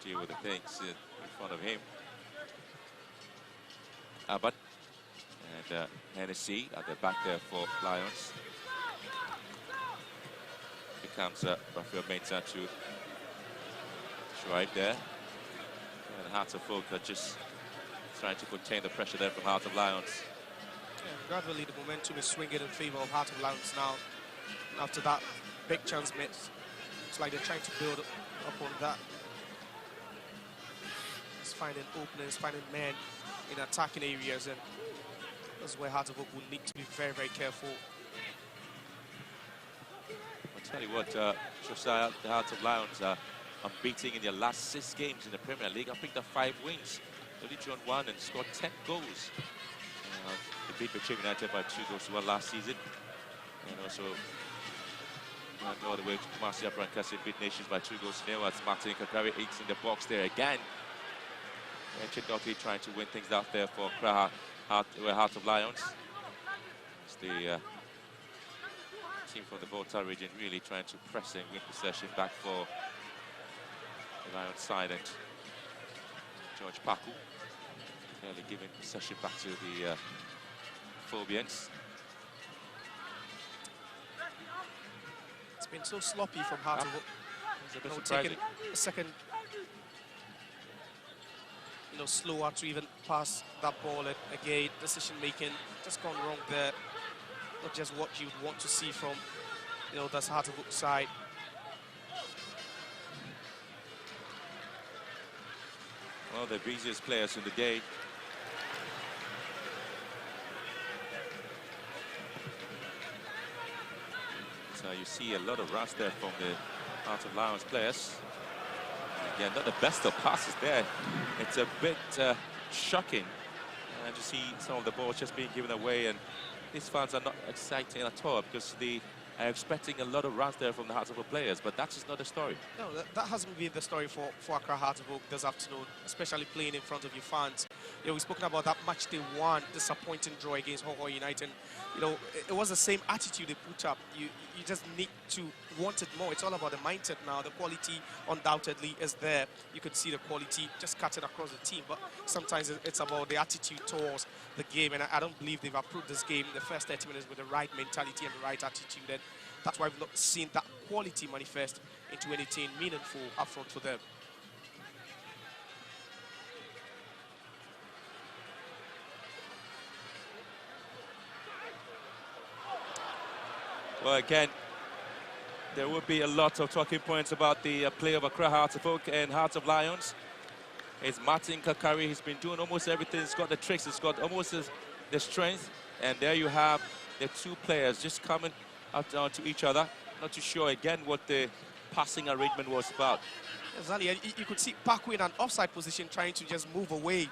deal with the things in front of him. Abbott and Hennessy at the back there for Lions. Becomes Rafael Mensah to right there. And Heart of Oak are just trying to contain the pressure there from Heart of Lions. Yeah, gradually the momentum is swinging in favor of Heart of Lions now. After that big chance miss, it's like they're trying to build up on that. It's finding openings, finding men in attacking areas, and that's where Heart of Oak will need to be very, very careful. I'll tell you what, Josiah, the Heart of Lions are unbeaten in their last 6 games in the Premier League. I picked up 5 wins. They only drawn 1 and scored 10 goals. They beat Bechim United by 2 goals to 1 last season. And also all the way to Marcia Brancasi beat Nations by 2 goals to 0 as Martin Kakari eats in the box there again. And Chidoki trying to win things out there for Heart of Lions. It's the team from the Volta region really trying to press and win possession back for the Lions side, and George Paku clearly giving possession back to the Phobians. It's been so sloppy from Heart of Oak. It's a bit surprising. Taking a second, slower to even pass that ball. And again, decision making just gone wrong there. Not just what you'd want to see from, this Heart of Oak side. One of the busiest players in the day. So you see a lot of rush there from the Heart of Lions players. Again, not the best of passes there. It's a bit shocking. And you see some of the balls just being given away, and these fans are not exciting at all because they are expecting a lot of runs there from the Heart of Oak players, but that's just not the story. No, that hasn't been the story for Accra Heart of Oak this afternoon, especially playing in front of your fans. We've spoken about that match day 1 disappointing draw against Hoho United. It was the same attitude they put up. You just need to want it more. It's all about the mindset now. The quality undoubtedly is there. You could see the quality just cutting across the team, but sometimes it's about the attitude towards the game, and I don't believe they've approved this game in the first 30 minutes with the right mentality and the right attitude, and that's why we've not seen that quality manifest into anything meaningful up front for them. Well, again, there will be a lot of talking points about the play of Accra Heart of Oak and Heart of Lions. It's Martin Kakari. He's been doing almost everything. He's got the tricks. He's got almost the strength. And there you have the 2 players just coming up to each other. Not too sure, again, what the passing arrangement was about. Exactly. You could see Paku in an offside position trying to just move away,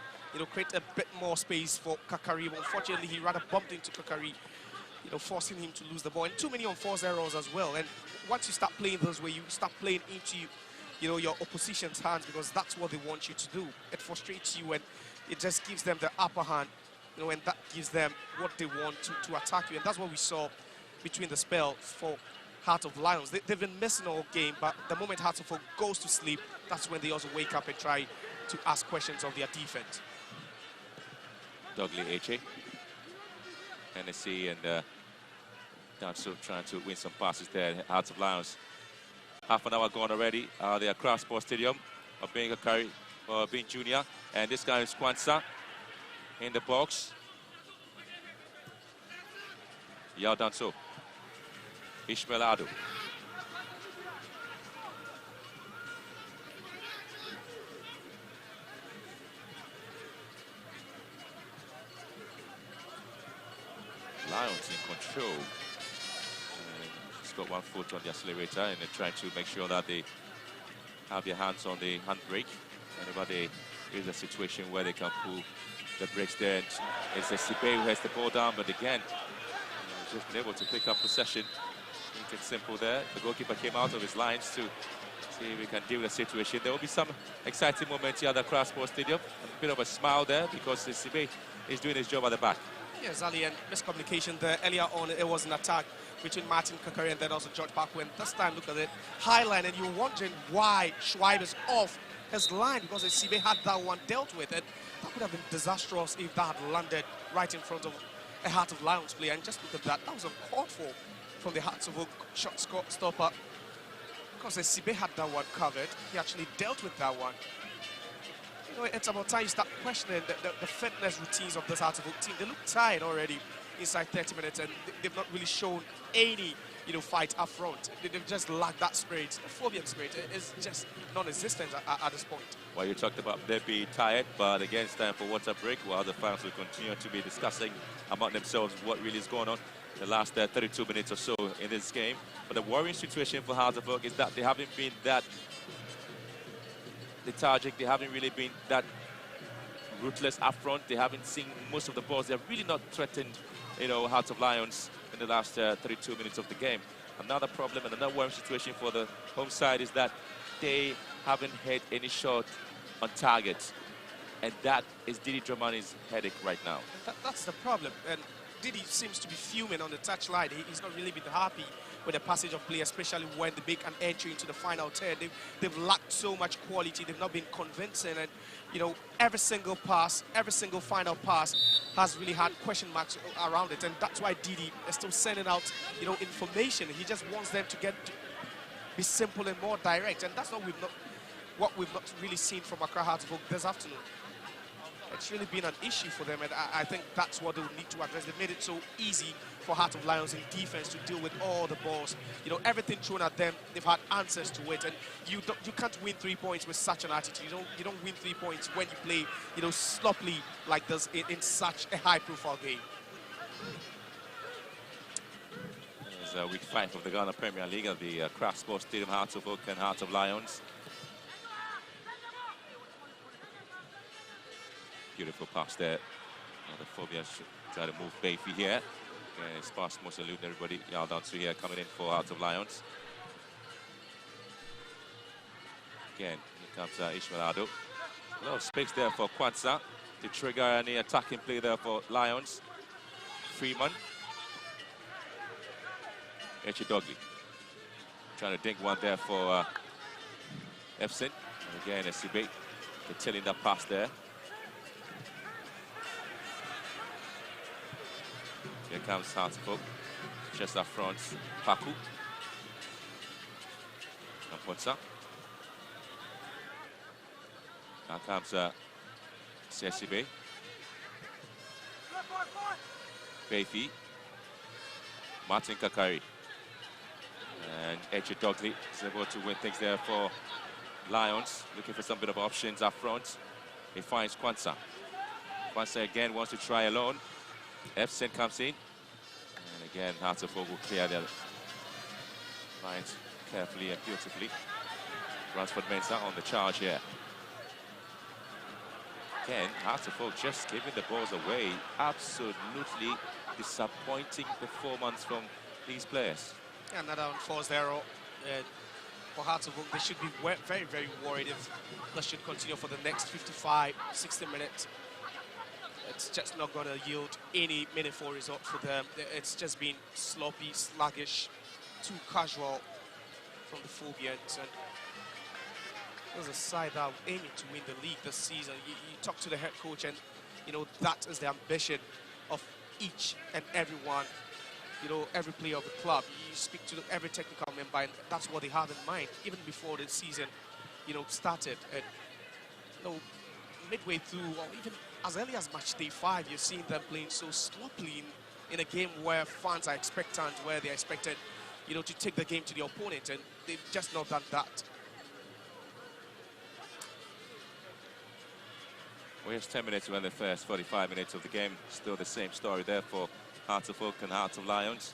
create a bit more space for Kakari. Unfortunately, he rather bumped into Kakari, forcing him to lose the ball. And too many unforced errors as well. And once you start playing those way, you start playing into your opposition's hands, because that's what they want you to do. It frustrates you, and it just gives them the upper hand, you know, and that gives them what they want to attack you. And that's what we saw between the spells for Heart of Lions. They've been missing all game, but the moment Heart of Oak goes to sleep, that's when they also wake up and try to ask questions of their defense. Dougley Eche, Hennessy, and Danso trying to win some passes there. Hearts of Lions. Half an hour gone already. They are Accra Sports Stadium. Obenga Curry, being junior, and this guy is Kwanzaa in the box. Yao Danso. Ishmael Ado. Lions in control. He's got one foot on the accelerator and they're trying to make sure that they have their hands on the handbrake. Whenever there is a situation where they can pull the brakes there. It's a Sibe who has the ball down, but again, he's just been able to pick up possession. It's simple there. The goalkeeper came out of his lines to see if we can deal with the situation. There will be some exciting moments here at the Accra Sports Stadium. A bit of a smile there because the Sibe is doing his job at the back. Yes, Ali, and miscommunication there. Earlier on, it was an attack between Martin Kakari and then also George Parkwood. This time, look at it, high line, and you're wondering why Schweib is off his line because the CB had that one dealt with, and that would have been disastrous if that had landed right in front of a Heart of Lions player. And just look at that, that was uncalled for from the Hearts of Oak shot stopper because the CB had that one covered. He actually dealt with that one. You know, it's about time you start questioning the fitness routines of this Hearts of Oak team. They look tired already inside 30 minutes, and they've not really shown any, you know, fight up front. They've just lacked that spirit. The Phobian spirit is just non-existent at this point. Well, you talked about they be tired, but again, it's time for water break while the fans will continue to be discussing among themselves what really is going on the last 32 minutes or so in this game. But the worrying situation for Hearts of Oak is that they haven't been that lethargic. They haven't really been that ruthless up front. They haven't seen most of the balls. They're really not threatened, you know, Hearts of Lions in the last 32 minutes of the game. Another problem and another worrying situation for the home side is that they haven't hit any shot on target. And that is Didi Dramani's headache right now. That's the problem. And Didi seems to be fuming on the touchline. He's not really been happy with the passage of play, especially when they make an entry into the final third. They've lacked so much quality. They've not been convincing. And, you know, every single pass, every single final pass has really had question marks around it. And that's why Didi is still sending out, you know, information. He just wants them to be simple and more direct. And that's what we've not really seen from Accra Hearts of Oak this afternoon. It's really been an issue for them, and I think that's what they will need to address. They've made it so easy for Heart of Lions in defense to deal with all the balls. You know, everything thrown at them, they've had answers to it, and you can't win 3 points with such an attitude. You don't win 3 points when you play, you know, sloppily like this in such a high-profile game. It's week 5 of the Ghana Premier League at the Accra Sports Stadium. Hearts of Oak and Hearts of Lions. Beautiful pass there. The Phobia should try to move Bayfi here. Okay, it's past most salute everybody. Yao Danso here coming in for Hearts of Lions. Again, here comes Ishmael Ado. A lot of space there for Kwanzaa to trigger any attacking play there for Lions. Freeman. Eche Dougley. Trying to dink one there for Efsin. And again, Sibe tilling that pass there. Here comes Hearts of Oak, just up front, Paku. And Kwanzaa. Now comes Sesibe. Bayfi. Martin Kakari. And Eche Dougley is able to win things there for Lions. Looking for some bit of options up front. He finds Kwanzaa. Kwanzaa again wants to try alone. Efsin comes in, and again Hearts of Oak will clear their lines carefully and beautifully. Ransford Mensah on the charge here. Again, Hearts of Oak just giving the balls away. Absolutely disappointing performance from these players. Yeah, another unforced error for Hearts of Oak. They should be very, very worried if that should continue for the next 55, 60 minutes. it's just not going to yield any meaningful result for them. It's just been sloppy, sluggish, too casual from the Phobians. And there's a side that are aiming to win the league this season. You talk to the head coach, and you know that is the ambition of each and everyone. You know, every player of the club. You speak to every technical member, and that's what they have in mind, even before the season, you know, started. And you know, midway through, or even as early as match day 5, you're seeing them playing so sloppily in a game where fans are expectant, where they're expected, you know, to take the game to the opponent, and they've just not done that. We have 10 minutes to end the first 45 minutes of the game. Still the same story there for Hearts of Oak and Hearts of Lions.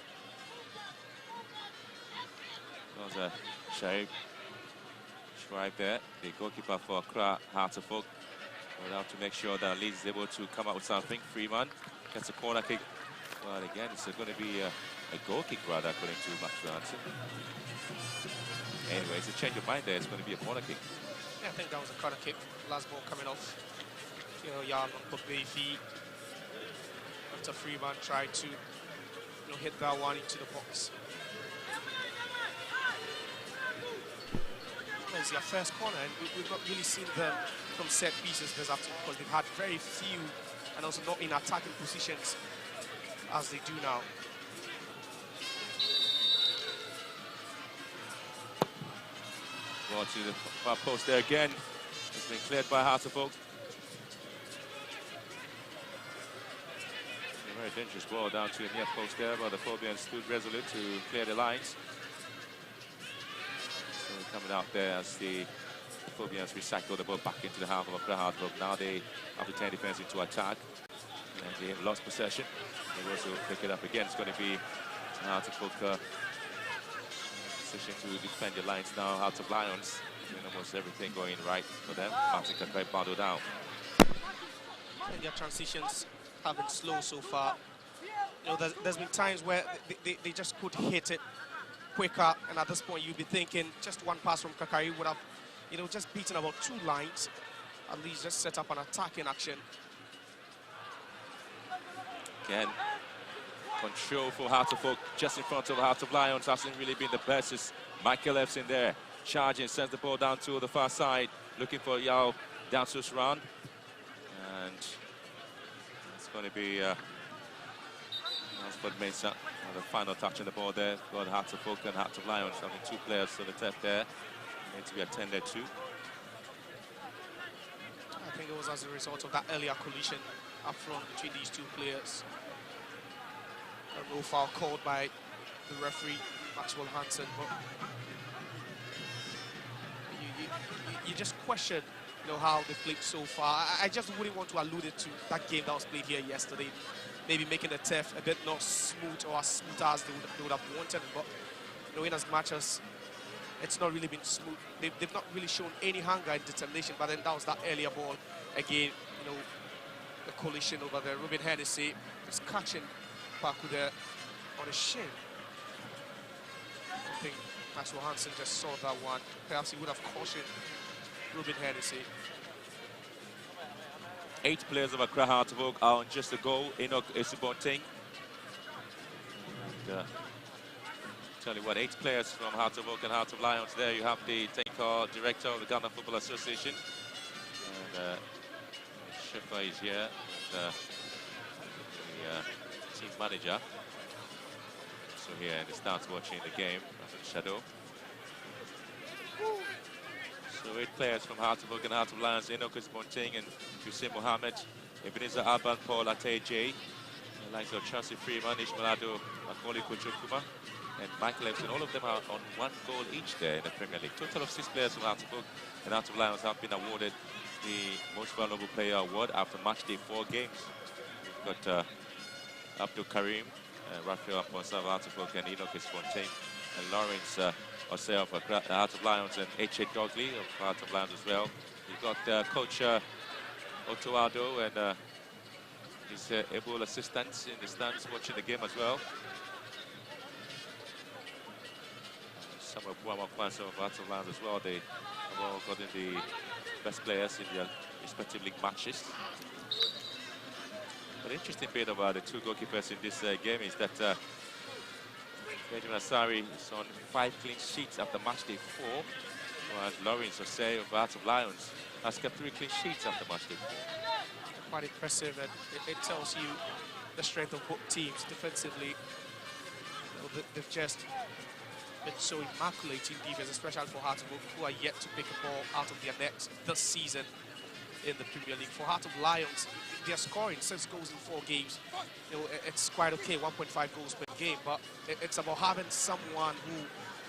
There's Shaib there, the goalkeeper for Accra, Hearts of Oak. We'll have to make sure that Leeds is able to come out with something. Freeman gets a corner kick. Well, again, it's going to be a goal kick, rather, according to Max Johansson. Anyway, it's a change of mind there. It's going to be a corner kick. Yeah, I think that was a corner kick. Last ball coming off. You know, Jan Bokbefi. After Freeman tried to, you know, hit that one into the box. It's their first corner, and we've not really seen them from set pieces this afternoon, because they've had very few, and also not in attacking positions as they do now. Ball to the far post there again. It's been cleared by Hearts of Oak. A very dangerous ball down to the near post there, but the Phobians stood resolute to clear the lines. So coming out there as the Phobians recycle the ball back into the half of Accra Hearts of Oak. Now they have to turn defense into attack. And they have lost possession. They will also pick it up again. It's going to be Hearts of Oak position to defend the lines now. Hearts of Lions doing almost everything going right for them. Martin Kakrai bundled down. And their transitions have been slow so far. You know, there's been times where they just could hit it quicker, and at this point you'd be thinking just one pass from Kakari would have, you know, just beaten about 2 lines, at least just set up an attacking action. Again, control for Hearts of Oak just in front of Hearts of Lions. Hasn't really been the best. It's Michael F's in there, charging, sends the ball down to the far side, looking for Yao Dansus round, and it's going to be Alfred Mensah, the final touch on the ball there. Got Hearts of Oak and Hearts of Lions, having 2 players on the turf there. Need to be attended to. I think it was as a result of that earlier collision up front between these 2 players. No foul called by the referee, Maxwell Hansen, but you just question, you know, how they played so far. I just wouldn't want to allude it to that game that was played here yesterday, maybe making the turf a bit not smooth or as smooth as they would have wanted, but you know, in as much as it's not really been smooth, they've not really shown any hunger and determination. But then that was that earlier ball again, you know, the collision over there. Ruben Hennessy is catching Paku there on his shin. I think Maxwell Hansen just saw that one. Perhaps he would have cautioned Ruben Hennessy. 8 players of Accra Hearts of Oak are on just a goal. Enoch Esubonting. Tell you what, 8 players from Hearts of Oak and Hearts of Lions. There you have the technical director of the Ghana Football Association. And Shefa is here. And, the team manager. So here, and he starts watching the game as a shadow. So 8 players from Hearts of Oak and Hearts of Lions, Enoch Esubonting and Hussein Mohammed, Ebenezer Alban, Paul Atej, the likes of Chelsea Freeman, Ishmaelado, Akoli Kochokuma, and Michael Epson. All of them are on 1 goal each there in the Premier League. Total of 6 players from Hearts of Oak and Hearts of Lions have been awarded the Most Valuable Player Award after match day 4 games. We've got Abdul Karim, Raphael Aponsa of Hearts of Oak and Enoch Esubonting, and Lawrence Osei of Hearts of Lions, and H.A. Dogley of Hearts of Lions as well. You've got Coach Otoado and his able assistants in the stands watching the game as well. Some of Buamakwan, some of Hearts of Lions as well. They have all gotten the best players in their respective league matches. But the interesting bit about the two goalkeepers in this game is that Benjamin Asari is on 5 clean sheets after match day 4, whereas Lawrence Osei of Hearts of Lions has kept 3 clean sheets after match day 4. Quite impressive, and it tells you the strength of both teams defensively. You know, they've just been so immaculate in defense, especially for Hearts of Oak, who are yet to pick a ball out of their nets this season in the Premier League. For Hearts of Lions, they're scoring 6 goals in 4 games. You know, it's quite okay, 1.5 goals per game, but it's about having someone who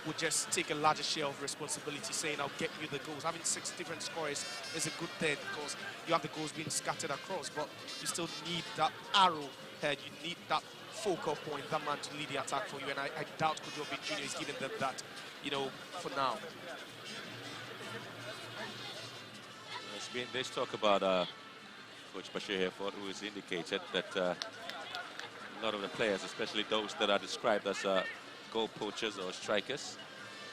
would just take a larger share of responsibility, saying, I'll get you the goals. Having 6 different scorers is a good thing because you have the goals being scattered across, but you still need that arrowhead, you need that focal point, that man to lead the attack for you, and I doubt Kojo Obi Jr. is giving them that, you know, for now. There's talk about Coach Bashir Hereford, who has indicated that a lot of the players, especially those that are described as goal poachers or strikers,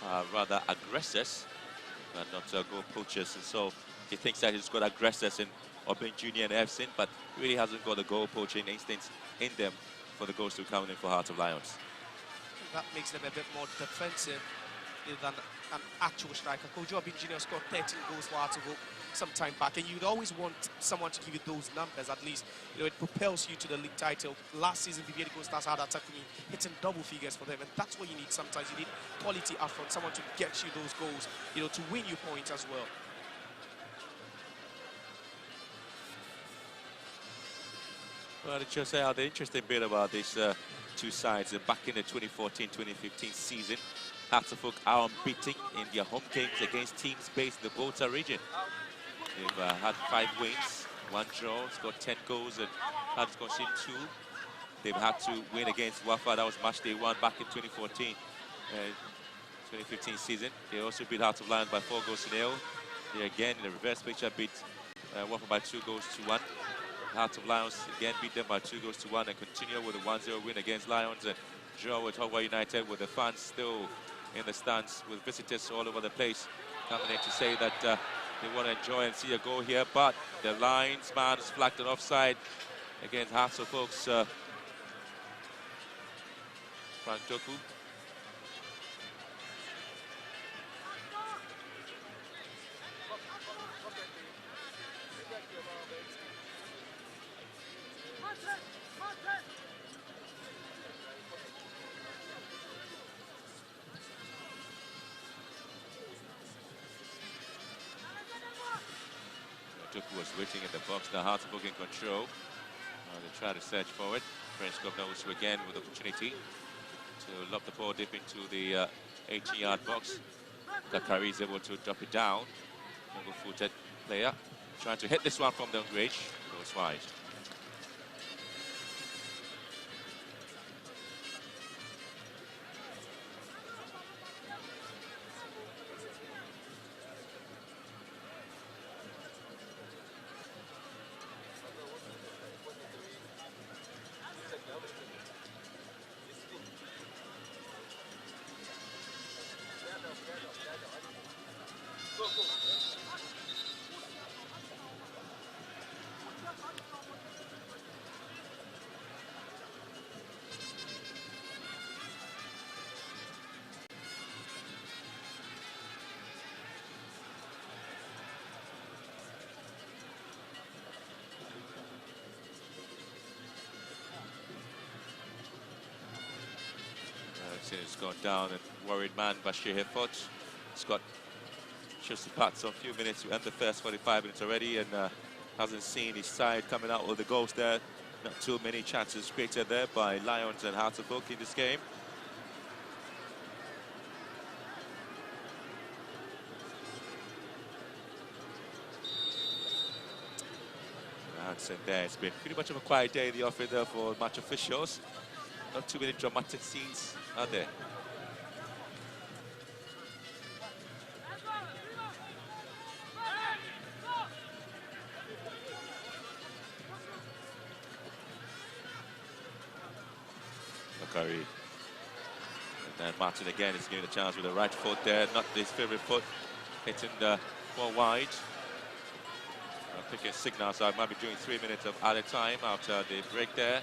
are rather aggressors, but not goal poachers. And so he thinks that he's got aggressors in Obin Jr. and Efsin, but really hasn't got the goal poaching instincts in them for the goals to come in for Hearts of Lions. That makes them a bit more defensive than an actual striker. Kojo Obi Jr. scored 13 goals for Hearts of Oak some time back, and you'd always want someone to give you those numbers. At least, you know, it propels you to the league title. Last season, Vivier Gold Stars had attacking hitting double figures for them, and that's what you need sometimes. You need quality up front, someone to get you those goals, you know, to win you points as well. Well, just say the interesting bit about these two sides, back in the 2014-2015 season, Hearts of Oak are unbeaten in their home games against teams based in the Volta region. They've had 5 wins, 1 draw, scored 10 goals, and had conceded 2. They've had to win against Wafa. That was match day 1 back in 2014-2015 season. They also beat Hearts of Lions by 4 goals to 0. They again in the reverse picture beat Wafa by 2 goals to 1. Hearts of Lions again beat them by 2 goals to 1 and continue with a 1-0 win against Lions, and draw with Hogwarts United, with the fans still in the stands, with visitors all over the place coming in to say that they want to enjoy and see a goal here. But the linesman is flagged an offside against Hearts of Oak's Frank Doku. Doku was waiting in the box. Now Hearts of Oak in control. They try to search forward. French Governor also again with opportunity to lob the ball deep into the 18-yard box. Kakari is able to drop it down. Single-footed player trying to hit this one from the range. Goes wide. It's gone down, and worried man Bashir Hereford. Scott shows the parts of a few minutes to end the first 45 minutes already, and hasn't seen his side coming out with the goals there. Not too many chances created there by Lions and Hearts of Oak in this game. And there, it's been pretty much of a quiet day in the office there for match officials. Not too many dramatic scenes out there. Bakari. And then Martin again is getting a chance with the right foot there, not his favorite foot, hitting the ball wide. I'll pick a signal, so I might be doing 3 minutes of added time after the break there.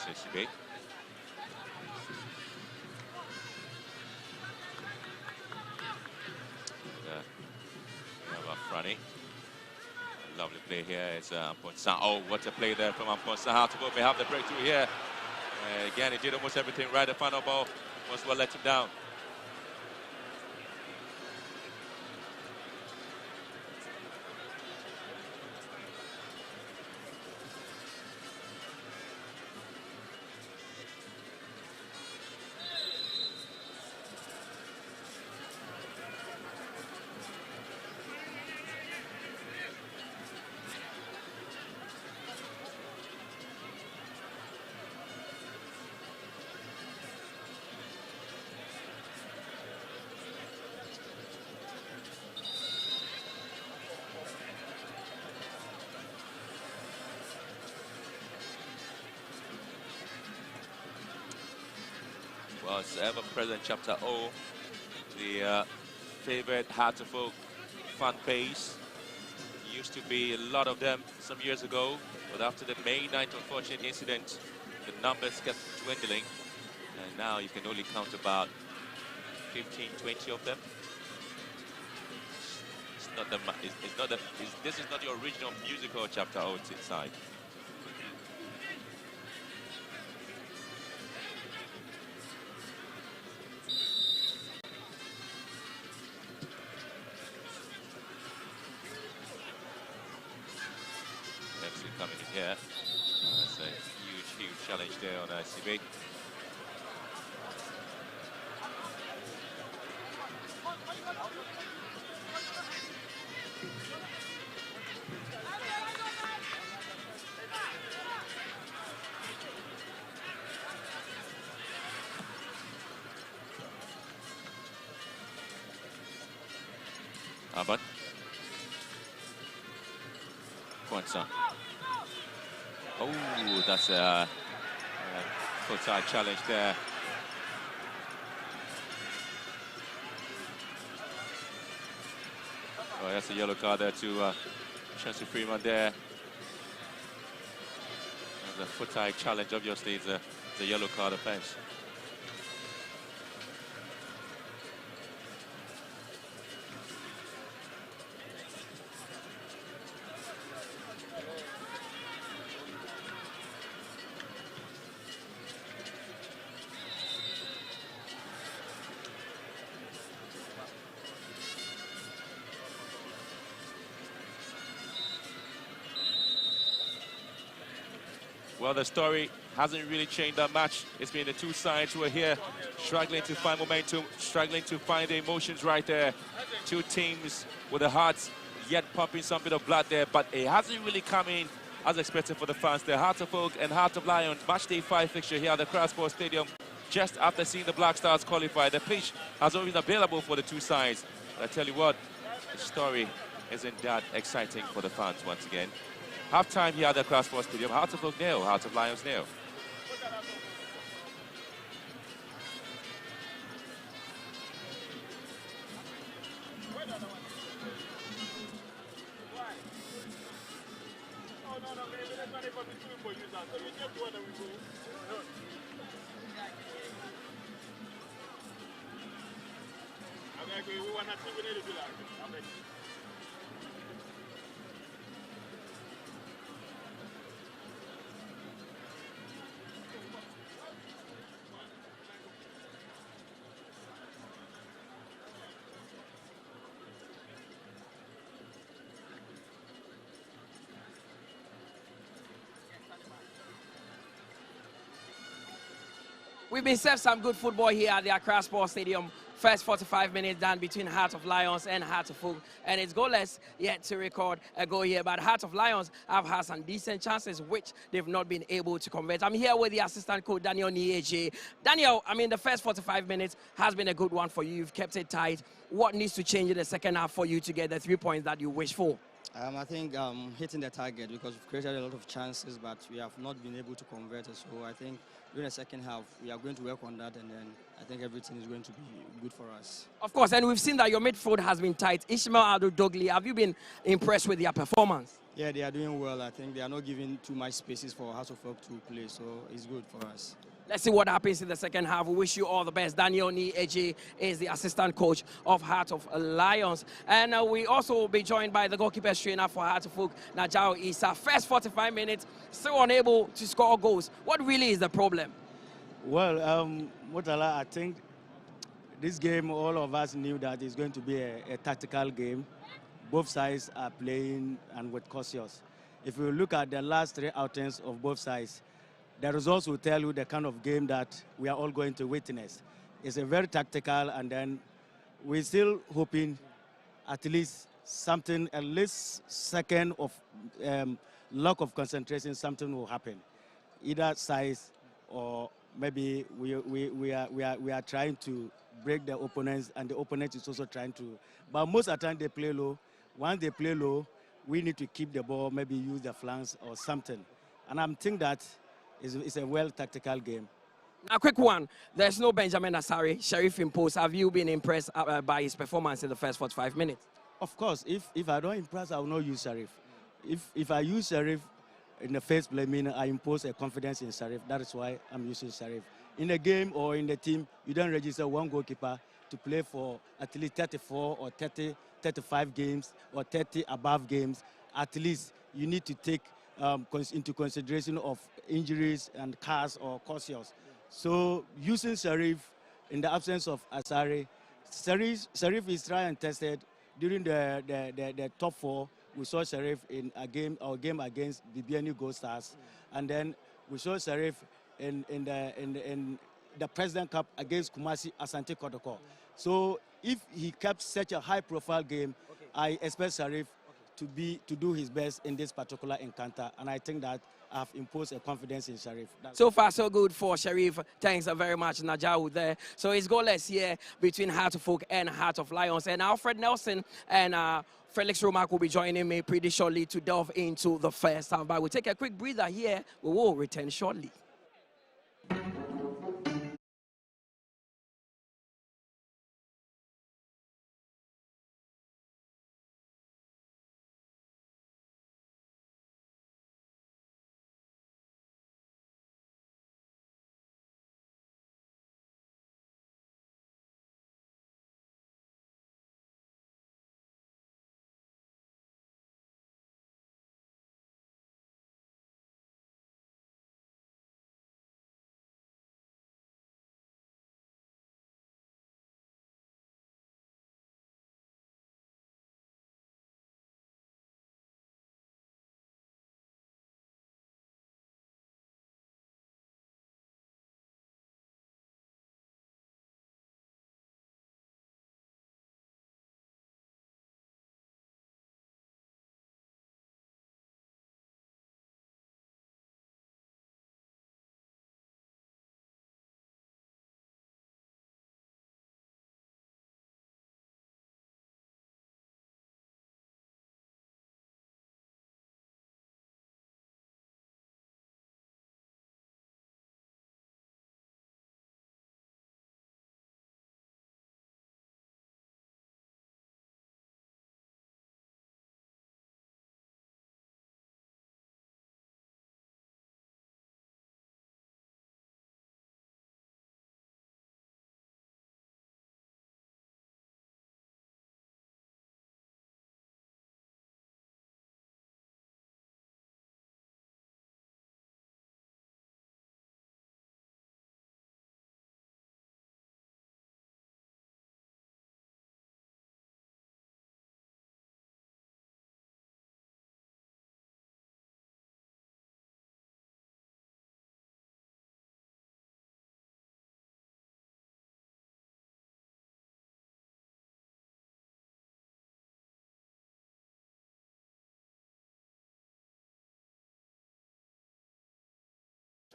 CCB. Franny. Lovely play here. It's Amponsah. Oh, what a play there from Amponsah. How to go? May have the breakthrough here. Again, he did almost everything right. The final ball was what let him down. Well, it's ever-present Chapter O, the favorite Heart-of-Oak fan base. Used to be a lot of them some years ago, but after the May 9th unfortunate incident, the numbers kept dwindling, and now you can only count about 15, 20 of them. This is not the original musical Chapter O inside. Coming in here. That's a huge challenge there on ICB. Aban. Quansah. Oh, that's a full-side challenge there. Oh, that's a yellow card there to Chancy Freeman there. There's a foot-side challenge, obviously, it's a yellow card offense. Well, the story hasn't really changed that much. It's been the two sides who are here struggling to find momentum, struggling to find the emotions right there. Two teams with the hearts yet pumping some bit of blood there, but it hasn't really come in as expected for the fans. The Heart-of-Oak and Heart of Lions match day 5 fixture here at the Accra Sports Stadium just after seeing the Black Stars qualify. The pitch has always been available for the two sides. But I tell you what, the story isn't that exciting for the fans once again. Half-time here at the Accra Sports Stadium. Heart-of-Oak nil, Heart of Lions nil. We've been served some good football here at the Accra Sports Stadium First 45 minutes done between Heart of Lions and Heart of Oak. And it's goalless yet to record a goal here. But Heart of Lions have had some decent chances, which they've not been able to convert. I'm here with the assistant coach, Daniel Nieje. Daniel, I mean, the first 45 minutes has been a good one for you. You've kept it tight. What needs to change in the second half for you to get the 3 points that you wish for? I think hitting the target, because we've created a lot of chances, but we have not been able to convert it. So I think during the second half, we are going to work on that, and then I think everything is going to be good for us. Of course, and we've seen that your midfield has been tight. Ishmael Ado-Dogley, have you been impressed with their performance? Yeah, they are doing well. I think they are not giving too much spaces for Hearts of Oak to play, so it's good for us. Let's see what happens in the second half. We wish you all the best. Daniel Nieje is the assistant coach of Heart of Lions. And we also will be joined by the goalkeeper trainer for Heart of Oak, Najao Issa. First 45 minutes, still unable to score goals. What really is the problem? Well, Murtala, I think this game, all of us knew that it's going to be a tactical game. Both sides are playing and with cautious. If you look at the last 3 outings of both sides, the results will tell you the kind of game that we are all going to witness. It's a very tactical, and then we're still hoping at least something, at least second of lack of concentration, something will happen. Either side, or maybe we are trying to break the opponents, and the opponent is also trying to. But most of the time they play low. Once they play low, we need to keep the ball, maybe use the flanks or something. And I'm thinking that it's a well-tactical game. A quick one. There's no Benjamin Asare, Sheriff Impose. Have you been impressed by his performance in the first 45 minutes? Of course. If I don't impress, I will not use Sheriff. If I use Sheriff in the first play, meaning I impose a confidence in Sheriff. That is why I'm using Sheriff. In the game or in the team, you don't register one goalkeeper to play for at least 34 or 30, 35 games or 30 above games. At least you need to take into consideration of injuries and cars or cautious. So using Sheriff in the absence of Asare, Sheriff is tried and tested during the top 4. We saw Sheriff in our game against BBNU Gold Stars, and then we saw Sheriff in the President Cup against Kumasi Asante Kotoko. So if he kept such a high-profile game, I expect Sheriff to do his best in this particular encounter, and I think that I've imposed a confidence in Sheriff. So far, so good for Sheriff. Thanks very much, Najau there. So it's goalless here between Heart of Oak and Heart of Lions. And Alfred Nelson and Felix Romack will be joining me pretty shortly to delve into the first half. But we'll take a quick breather here. We will return shortly.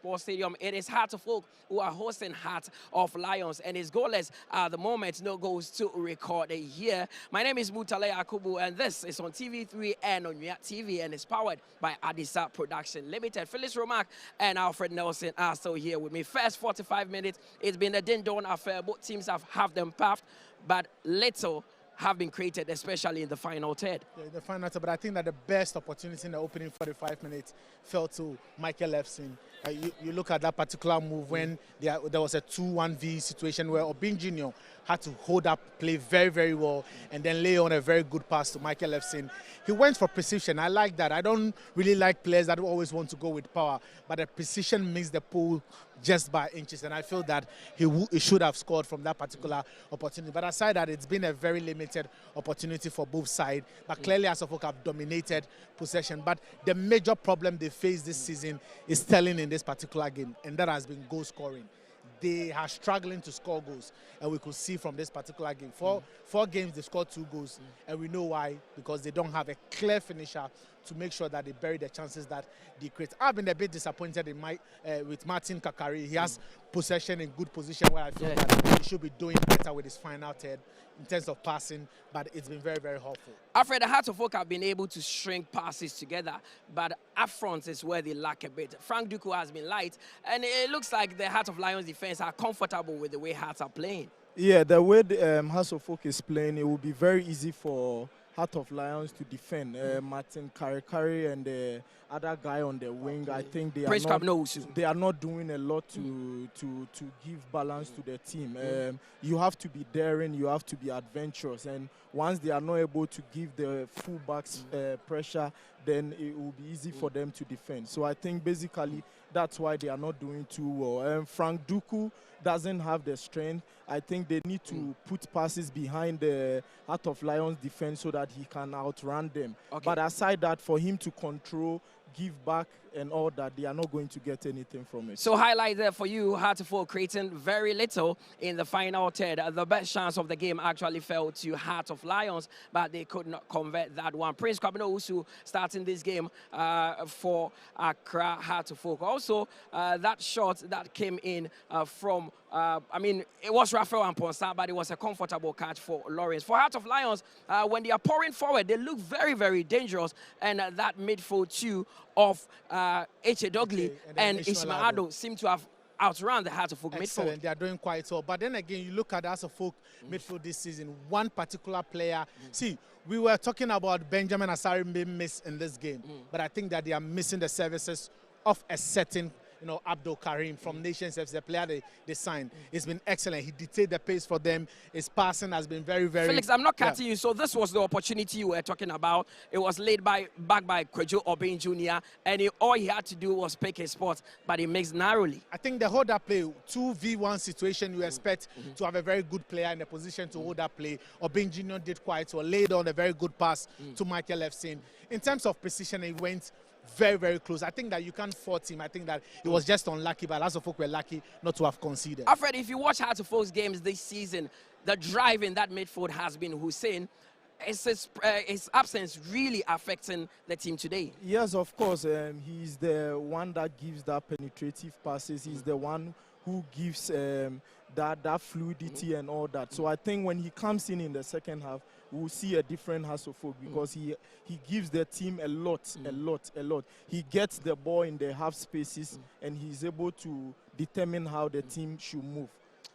Sports Stadium. It is Heart of Oak who are hosting Heart of Lions, and it's goalless at the moment. No goals to record here. My name is Mutale Akubu, and this is on TV3 and on React TV, and it's powered by Adisa Production Limited. Phyllis Romack and Alfred Nelson are still here with me. First 45 minutes, it's been a din-don affair. Both teams have them path, but little have been created, especially in the final third. Yeah, in the final third, but I think that the best opportunity in the opening 45 minutes fell to Michael Efson. You look at that particular move when there was a 2-1v situation where Obin Jr. had to hold up play very, very well and then lay on a very good pass to Michael Efson. He went for precision. I like that. I don't really like players that always want to go with power, but the precision makes the pool just by inches, and I feel that he should have scored from that particular opportunity. But aside that, it's been a very limited opportunity for both sides, but clearly Hearts of Oak have dominated possession. But the major problem they face this season is Sterling in this particular game, and that has been goal scoring. They are struggling to score goals, and we could see from this particular game. Four games, they scored 2 goals, and we know why, because they don't have a clear finisher to make sure that they bury the chances that they create. I've been a bit disappointed with Martin Kakari. He has possession in good position where I feel that he should be doing better with his final third in terms of passing, but it's been very, very helpful. Alfred, the Hearts of Oak have been able to string passes together, but up front is where they lack a bit. Frank Duku has been light, and it looks like the Heart of Lions defense are comfortable with the way Hearts are playing. Yeah, the way the Hearts of Oak is playing, it will be very easy for Heart of Lions to defend. Martin Karekare and the other guy on the wing, I think they are not doing a lot to give balance to the team. You have to be daring, you have to be adventurous, and once they are not able to give the fullbacks pressure, then it will be easy for them to defend. So I think basically that's why they are not doing too well. Frank Duku doesn't have the strength. I think they need to put passes behind the Heart of Lions defense so that he can outrun them. But aside that, for him to control, give back and all that, they are not going to get anything from it. So highlight there for you, Heart of Oak creating very little in the final third. The best chance of the game actually fell to Heart of Lions, but they could not convert that one. Prince Kwabena Owusu starting this game for Accra Heart of Oak. Also, that shot that came in from, I mean, it was Raphael Amponsa, but it was a comfortable catch for Lawrence. For Heart of Lions, when they are pouring forward, they look very, very dangerous, and that midfield two of H.A. Dogley and Ishmael Ado seem to have outrun the Heart of Oak midfield. They are doing quite well. But then again, you look at the Heart of Oak midfield this season, one particular player. See, we were talking about Benjamin Asare being missed in this game, but I think that they are missing the services of a certain Abdul Karim from Nations FC, the player they signed. It's been excellent. He dictated the pace for them. His passing has been very, very... Felix, I'm not cutting you. So this was the opportunity you were talking about. It was laid back by Kwejo Obin Jr., and all he had to do was pick his spot, but he missed narrowly. I think the hold up play, 2v1 situation, you expect to have a very good player in the position to hold up play. Obin Jr. did quite well, laid on a very good pass to Michael Efson. In terms of precision, he went very, very close. I think that you can't fault him. I think that it was just unlucky, but Hearts of Oak were lucky not to have conceded. Alfred, if you watch Hearts of Oak's games this season, the drive in that midfield has been Hussein. Is his absence really affecting the team today? Yes, of course. He's the one that gives that penetrative passes. He's the one who gives that fluidity and all that. So I think when he comes in the second half, we'll see a different Hearts of Oak because he gives the team a lot. He gets the ball in the half spaces and he's able to determine how the team should move.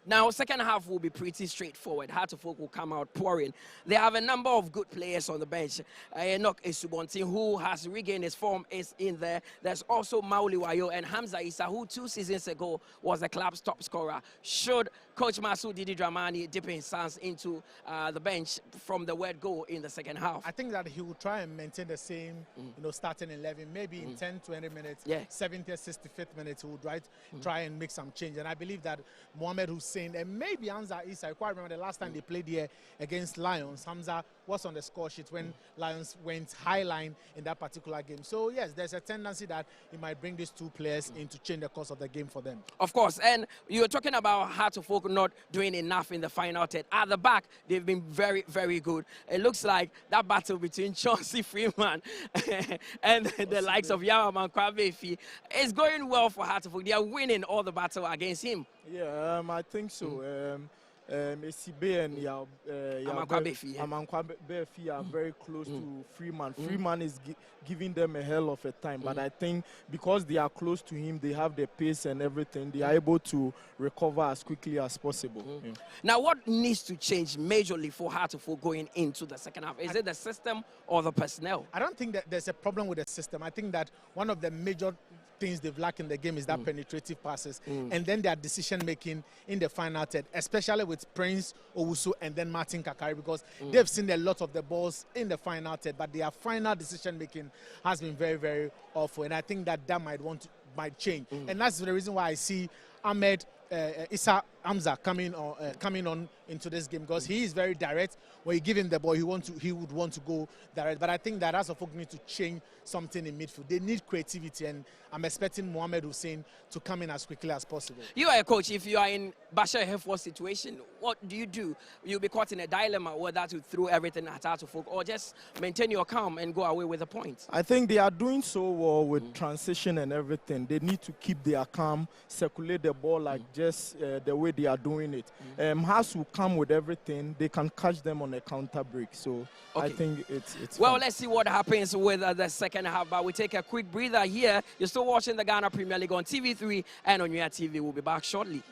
Now, second half will be pretty straightforward. Heart of Oak will come out pouring. They have a number of good players on the bench. Enoch Esubontin, who has regained his form, is in there. There's also Mauli Wayo and Hamza Issa, who 2 seasons ago was the club's top scorer. Should Coach Masoud Didi Dramani dip his hands into the bench from the word go in the second half? I think that he will try and maintain the same, starting 11, maybe in 10, 20 minutes, 70th, 65th minute, he will try and make some change. And I believe that Mohamed Hussein saying, and maybe Hamza Issa, I quite remember the last time they played here against Lions, Hamza was on the score sheet when Lions went high line in that particular game. So yes, there's a tendency that he might bring these two players in to change the course of the game for them. Of course, and you're talking about Hearts of Oak not doing enough in the final third. At the back, they've been very, very good. It looks like that battle between Chauncey Freeman and the likes of Yaman Kwabefi is going well for Hearts of Oak. They are winning all the battle against him. Yeah, I think so. Esibe and Amankwabefi are very close to Freeman. Freeman is giving them a hell of a time, but I think because they are close to him, they have the pace and everything, they are able to recover as quickly as possible. Yeah. Now, what needs to change majorly for Hearts of Oak going into the second half? Is it the system or the personnel? I don't think that there's a problem with the system. I think that one of the major things they've lacked in the game is that penetrative passes and then their decision making in the final third, especially with Prince Owusu and then Martin Kakari, because they've seen a lot of the balls in the final third, but their final decision making has been very, very awful, and I think that might change, and that's the reason why I see Ahmed Issa Hamza coming on into this game, because he is very direct. When you give him the ball, he would want to go direct. But I think that Hearts of Oak need to change something in midfield. They need creativity, and I'm expecting Mohamed Hussein to come in as quickly as possible. You are a coach. If you are in Bashir Heffor's situation, what do? You'll be caught in a dilemma whether to throw everything at Hearts of Oak or just maintain your calm and go away with a point. I think they are doing so well with transition and everything. They need to keep their calm, circulate the ball like just the way they are doing it. Hearts will come with everything. They can catch them on a counter break. So I think it's well, fun. let's see what happens with the second half. But we take a quick breather here. You're still watching the Ghana Premier League on TV3 and on your TV. We'll be back shortly.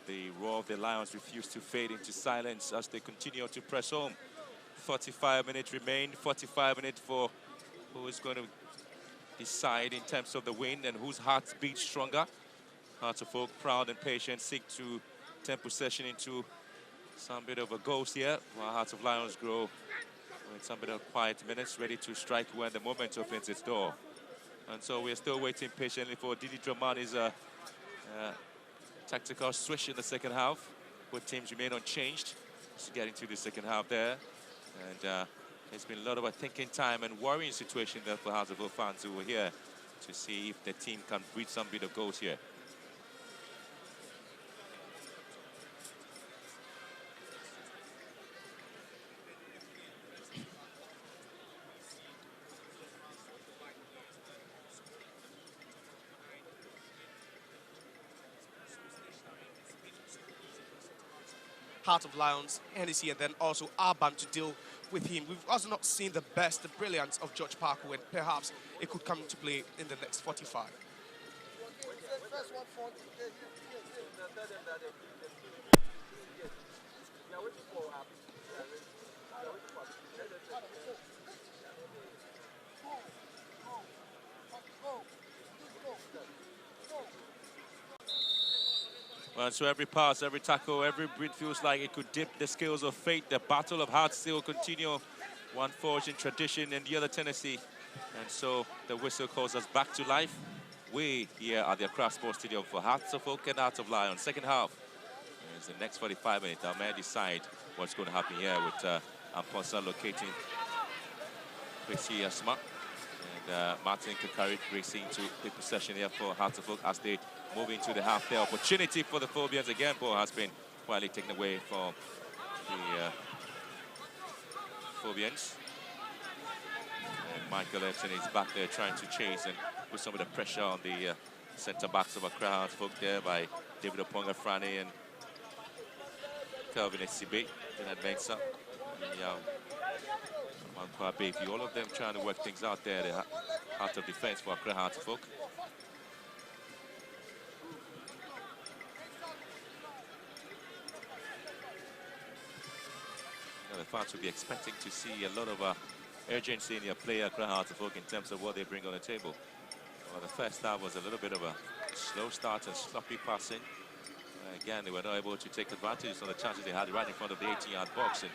The roar of the Lions refused to fade into silence as they continue to press home. 45 minutes remain. 45 minutes for who is going to decide in terms of the win and whose hearts beat stronger. Hearts of Oak, proud and patient, seek to turn possession into some bit of a ghost here, while Hearts of Lions grow with some bit of quiet minutes, ready to strike when the moment opens its door. And so we're still waiting patiently for Didi Dramani's tactical switch in the second half. Both teams remain unchanged. Just getting to the second half there. And It's been a lot of a thinking time and worrying situation there for Hearts of Oak fans who were here to see if the team can breed some bit of goals here. Heart of Lions, Hennessy, and then also Arban to deal with him. We've also not seen the best, the brilliance of George Parker, and perhaps it could come into play in the next 45. Well, so every pass, every tackle, every breed feels like it could dip the scales of fate. The battle of hearts still continue. One forged in tradition and the other Tennessee. And so the whistle calls us back to life. We here at the Accra Sports Stadium for Hearts of Oak and Hearts of Lions. Second half is the next 45 minutes. I may decide what's going to happen here with Amponsa locating Chrissy Asma and Martin Kakari racing to take possession here for Hearts of Oak as they move into the half. The opportunity for the Phobians again. Ball has been quietly taken away from the Phobians. And Michael Epson is back there trying to chase and put some of the pressure on the centre-backs of Accra Hearts of Oak there by David Oponga Frane and Kelvin Esibe in advance up. Baby, all of them trying to work things out there. The heart of defense for Accra Hearts of Oak. The fans will be expecting to see a lot of urgency in your player, Accra Hearts of Oak, in terms of what they bring on the table. Well, the first half was a little bit of a slow start and sloppy passing. Again, they were not able to take advantage of the chances they had right in front of the 18-yard box. And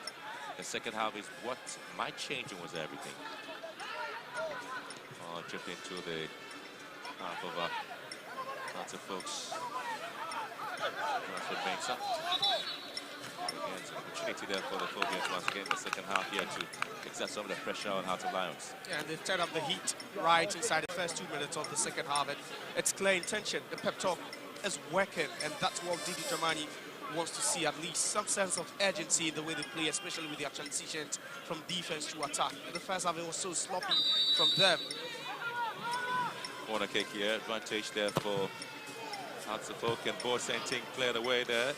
the second half is what might change and was everything. Oh, tripped into the half of Hearts of Oak's. That's what makes up. Again, it's an opportunity there for the Phobians once again in the second half here to exert some of the pressure on Hearts of Lions. Yeah, and they've turned up the heat right inside the first 2 minutes of the second half. And it's clear intention. The pep talk is working, and that's what Didi Dramani wants to see, at least some sense of urgency in the way they play, especially with their transitions from defense to attack. In the first half, it was so sloppy from them. Corner kick here, advantage there for Hearts of Oak, and ball sending cleared away there.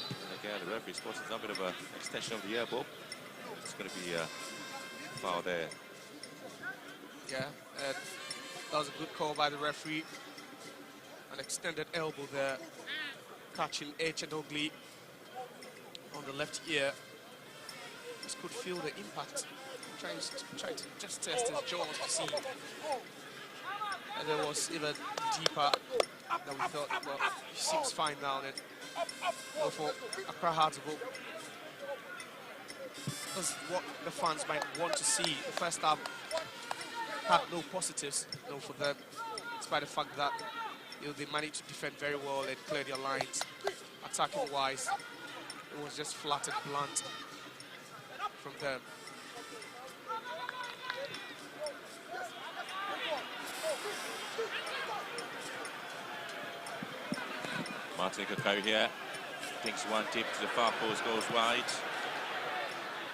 And again, the referee spots a bit of an extension of the air ball. It's going to be a foul there. Yeah, that was a good call by the referee. An extended elbow there, catching H and Ugly on the left ear. Just could feel the impact. Trying to just test his jaws to see. And there was even deeper than we thought. Well, he seems fine now. Then, well, for Accra Hearts of Oak, that's what the fans might want to see. The first half had no positives, for them, despite the fact that they managed to defend very well and clear their lines. Attacking-wise, it was just flat and blunt from them. Martin Kakari here. Thinks one tip to the far post, goes wide.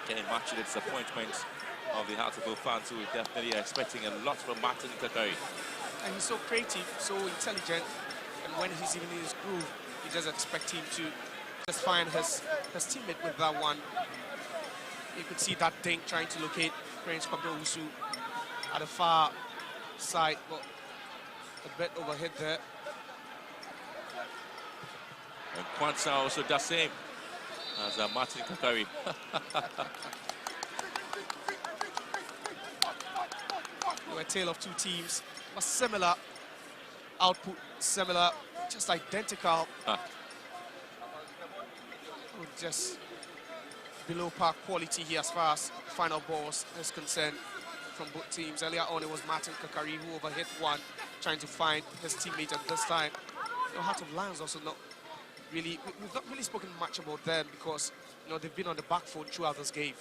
Getting much of the disappointment of the Hearts of Oak fans who definitely are expecting a lot from Martin Kakari. And he's so creative, so intelligent, and when he's even in his groove, you just expect him to just find his teammate with that one. You could see that Dink trying to locate Prince Kwabena Owusu at the far side, but a bit overhead there. And Kwanzaa also does same as Martin Kakari. We're a tale of two teams, but similar output, similar, just identical. Just below par quality here as far as final balls is concerned from both teams. Earlier on, it was Martin Kakari who overhit one, trying to find his teammate, and this time, Heart of Lions also not really, we've not really spoken much about them because, they've been on the back foot throughout this game.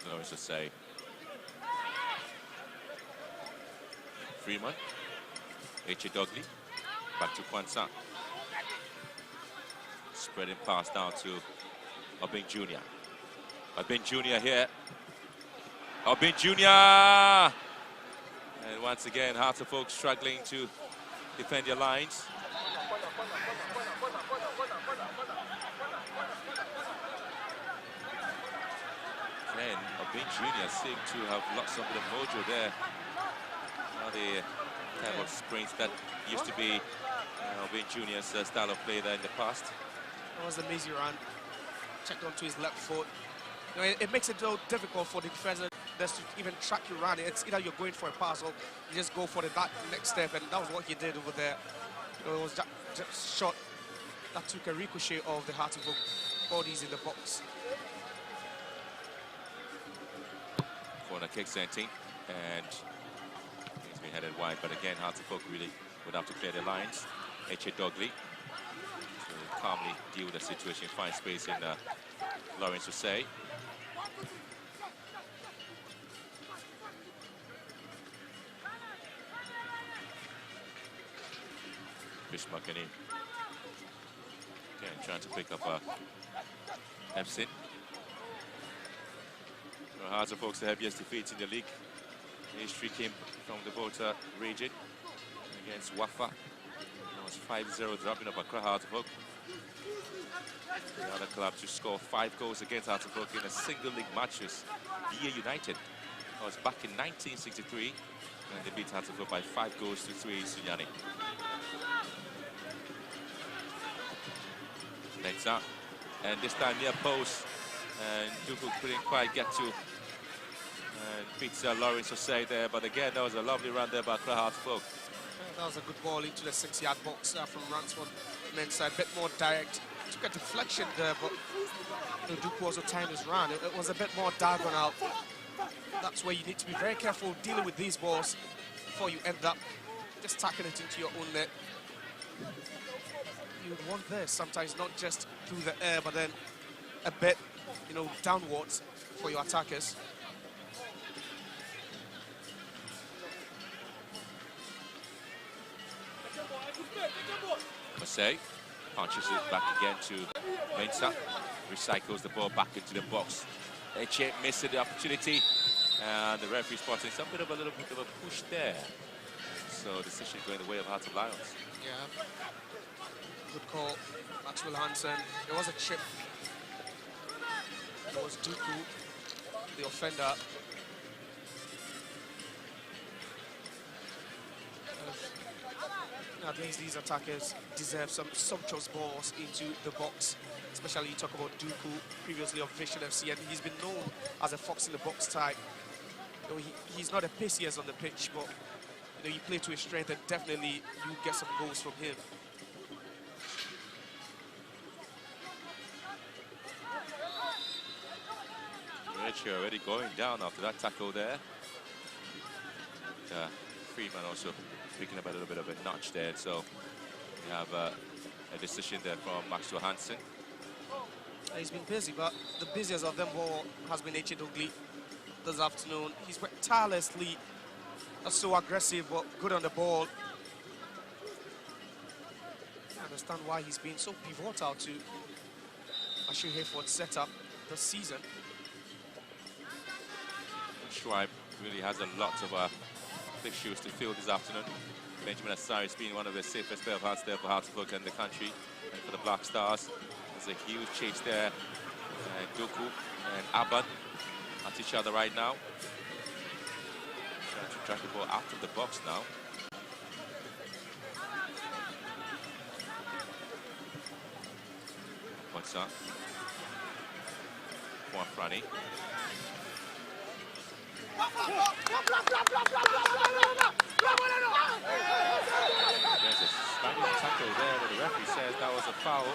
Lawrence would say. Freeman. H.A. Dogley. Back to Kwanzaa. Spreading pass down to Obeng Jr. Obeng Jr. here. Obeng Jr. And once again, Hearts of Oak struggling to defend their lines. Again, Obeng Jr. seemed to have lost some of the mojo there. Now the type of sprints that used to be Obeng Jr.'s style of play there in the past. That was a lazy run. Checked onto his left foot. You know, it makes it so difficult for the defender to even track you run. It's either you're going for a pass or you just go for that next step, and that was what he did over there. You know, it was just shot that took a ricochet of the Hearts of Oak bodies in the box. Corner kick Zenting, and he's been headed wide, but again, Hearts of Oak really would have to clear the lines. H.A. Dogley to calmly deal with the situation, find space in Lawrence Osei. Chris McKinney again trying to pick up Epson. Hearts of Oak's the heaviest defeat in the league. The history came from the Volta region against Wafa. It was 5-0 dropping up Accra Hearts of Oak. The other club to score 5 goals against Hearts of Oak in a single league match was BA United. That was back in 1963, and they beat Hearts of Oak by 5 goals to 3 in Sunyani. Next up, and this time near post, and Duku couldn't quite get to and beats Lawrence Osei there, but again that was a lovely run there by Accra Hearts of Oak. That was a good ball into the 6-yard box from Ransford. Men's side, a bit more direct. Took a deflection there, but you know, Duku also timed his run. It was a bit more diagonal. That's where you need to be very careful dealing with these balls before you end up just tacking it into your own net. You would want this sometimes, not just through the air, but then a bit, you know, downwards for your attackers. Osei punches it back again to Mensah, recycles the ball back into the box. Eche missed the opportunity, and the referee spotting some bit of a little bit of a push there. So decision going the way of Hearts of Lions. Yeah, good call, Maxwell Hansen. There was a chip. It was Duku, the offender. At least these attackers deserve some sumptuous balls into the box. Especially you talk about Duku, previously of Vision FC, and he's been known as a fox in the box type. You know, he's not the paciest on the pitch, but you know, you play to his strength, and definitely you get some goals from him. Richie already going down after that tackle there. Freeman also picking up a little bit of a notch there, so we have a decision there from Maxwell Hansen. He's been busy, but the busiest of them all has been H.A. Dogley this afternoon. He's worked tirelessly, not so aggressive, but good on the ball. I understand why he's been so pivotal to Ashley Hayford's setup this season. Schweib really has a lot of big shoes to fill this afternoon. Benjamin Asari has been one of the safest pair of hearts there for Hearts of Oak in the country, and for the Black Stars. There's a huge chase there. Duku and Abad at each other right now. Trying to track the ball out of the box now. What's up? Franny. There's a Spanish tackle there, but the referee says that was a foul.